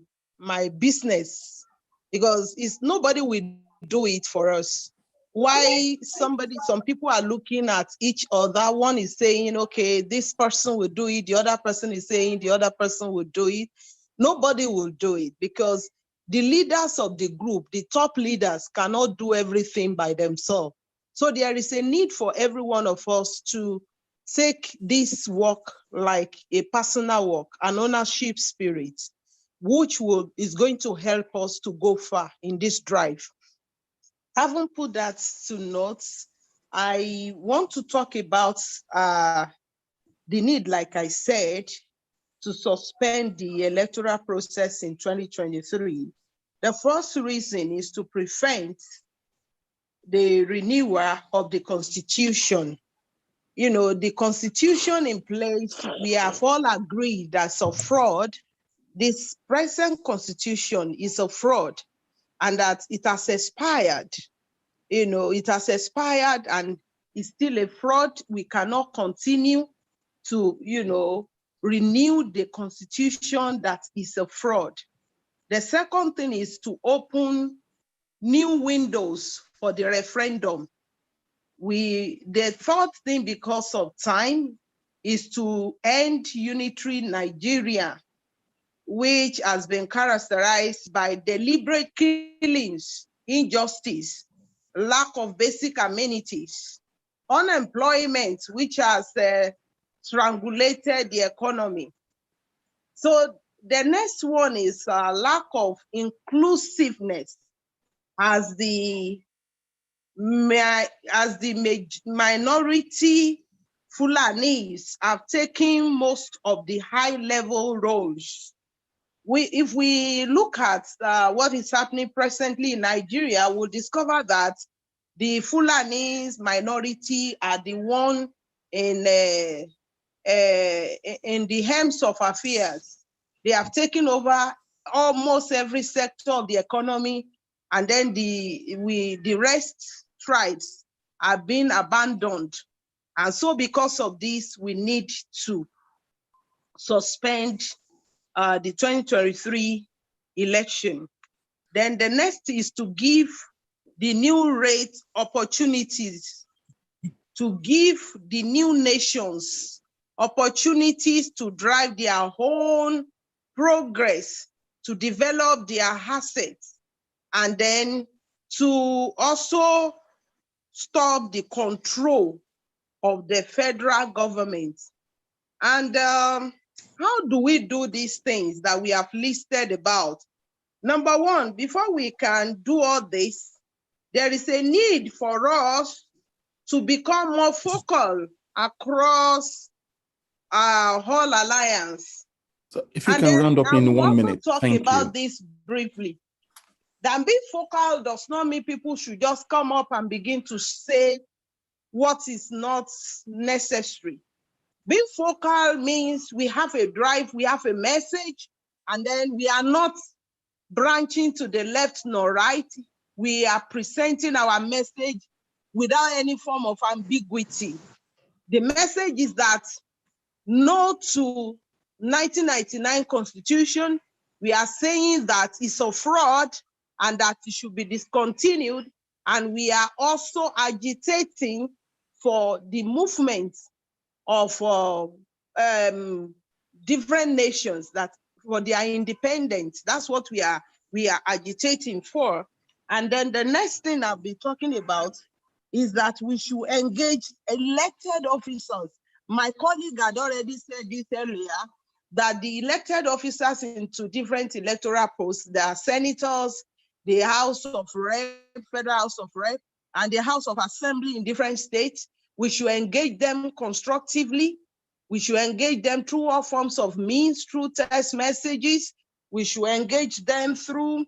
business, because nobody will do it for us. Why some people are looking at each other. One is saying, okay, this person will do it. The other person is saying the other person will do it. Nobody will do it because the leaders of the group, the top leaders, cannot do everything by themselves. So there is a need for every one of us to take this work like a personal work, an ownership spirit, which is going to help us to go far in this drive. Having put that to notes, I want to talk about the need, like I said, to suspend the electoral process in 2023. The first reason is to prevent the renewal of the Constitution. The Constitution in place, we have all agreed that's a fraud. This present Constitution is a fraud and that it has expired. It has expired and it's still a fraud. We cannot continue to, renew the Constitution that is a fraud. The second thing is to open new windows for the referendum. The third thing, because of time, is to end unitary Nigeria, which has been characterized by deliberate killings, injustice, lack of basic amenities, unemployment, which has strangulated the economy. So the next one is lack of inclusiveness as the minority Fulanis have taken most of the high-level roles. If we look at what is happening presently in Nigeria, we'll discover that the Fulanis minority are the one in the helms of affairs. They have taken over almost every sector of the economy, and then the rest tribes are being abandoned. And so because of this, we need to suspend the 2023 election. Then the next is to give the new rate opportunities, to give the new nations opportunities to drive their own progress, to develop their assets, and then to also stop the control of the federal government. And how do we do these things that we have listed about? Number one, before we can do all this, there is a need for us to become more focal across our whole alliance. So if you can round up in 1 minute, talk thank about you. this briefly. That being focal does not mean people should just come up and begin to say what is not necessary. Being focal means we have a drive, we have a message, and then we are not branching to the left nor right. We are presenting our message without any form of ambiguity. The message is that no to 1999 Constitution. We are saying that it's a fraud and that it should be discontinued. And we are also agitating for the movement of different nations that for their independence. That's what we are agitating for. And then the next thing I'll be talking about is that we should engage elected officers. My colleague had already said this earlier, that the elected officers into different electoral posts, there are senators, the House of Rep, Federal House of Rep, and the House of Assembly in different states. We should engage them constructively. We should engage them through all forms of means, through text messages. We should engage them through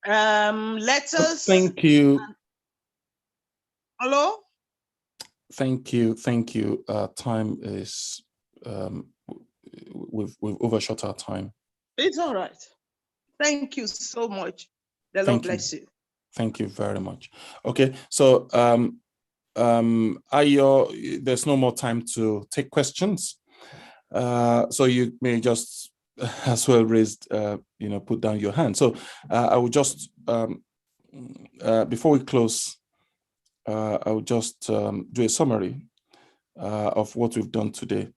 letters. Thank you. Hello? Thank you. Time is, we've overshot our time. It's all right. Thank you so much. The Lord bless you. Thank you very much. Okay, so there's no more time to take questions. So you may just as well put down your hand. So I will just, before we close, I will just do a summary of what we've done today.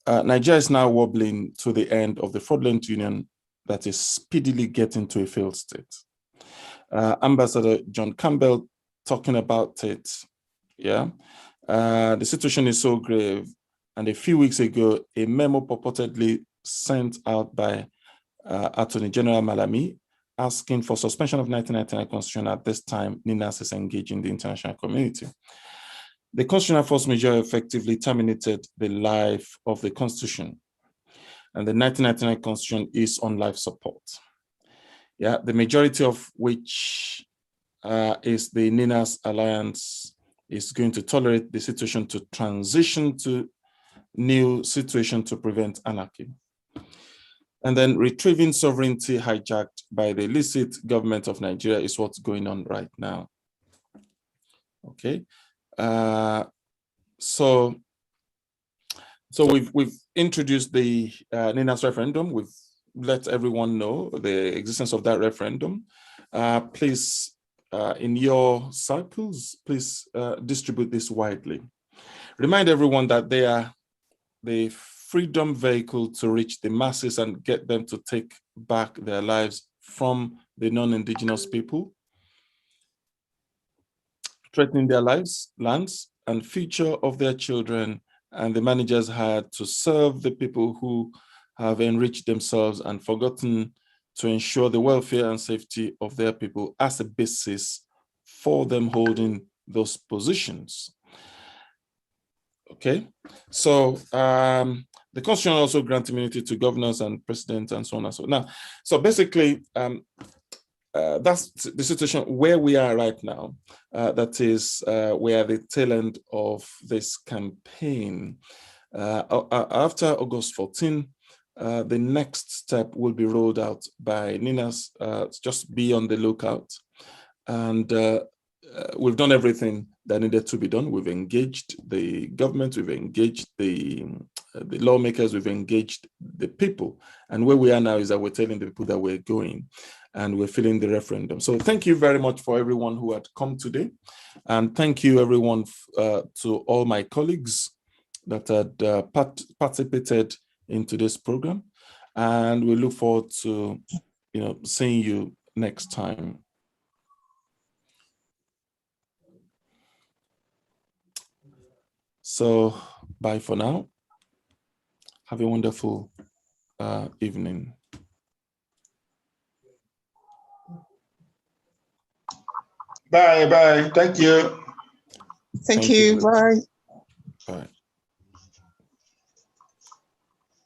Nigeria is now wobbling to the end of the fraudulent union that is speedily getting to a failed state. Ambassador John Campbell talking about it. Yeah, the situation is so grave. And a few weeks ago, a memo purportedly sent out by Attorney General Malami asking for suspension of 1999 Constitution. At this time, NINAS is engaging the international community. The constitutional force majeure effectively terminated the life of the Constitution, and the 1999 Constitution is on life support. Yeah, the majority of which is the NINAS Alliance is going to tolerate the situation to transition to new situation to prevent anarchy. And then retrieving sovereignty hijacked by the illicit government of Nigeria is what's going on right now. Okay, so we've introduced the NINAS referendum. We've let everyone know the existence of that referendum. Please, in your circles, please distribute this widely. Remind everyone that they are the freedom vehicle to reach the masses and get them to take back their lives from the non-indigenous people, threatening their lives, lands, and future of their children, and the managers had to serve the people who have enriched themselves and forgotten to ensure the welfare and safety of their people as a basis for them holding those positions. Okay, so the Constitution also grants immunity to governors and presidents and so on and so on. Now, so basically, that's the situation where we are right now. That is, we are the tail end of this campaign. After August 14, the next step will be rolled out by NINAS. Just be on the lookout. And we've done everything that needed to be done. We've engaged the government, we've engaged the lawmakers, we've engaged the people. And where we are now is that we're telling the people that we're going and we're filling the referendum. So thank you very much for everyone who had come today. And thank you everyone to all my colleagues that had participated in today's program. And we look forward to seeing you next time. So bye for now. Have a wonderful evening. Bye, bye. Thank you. Thank you. Bye. Bye.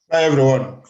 Bye, everyone.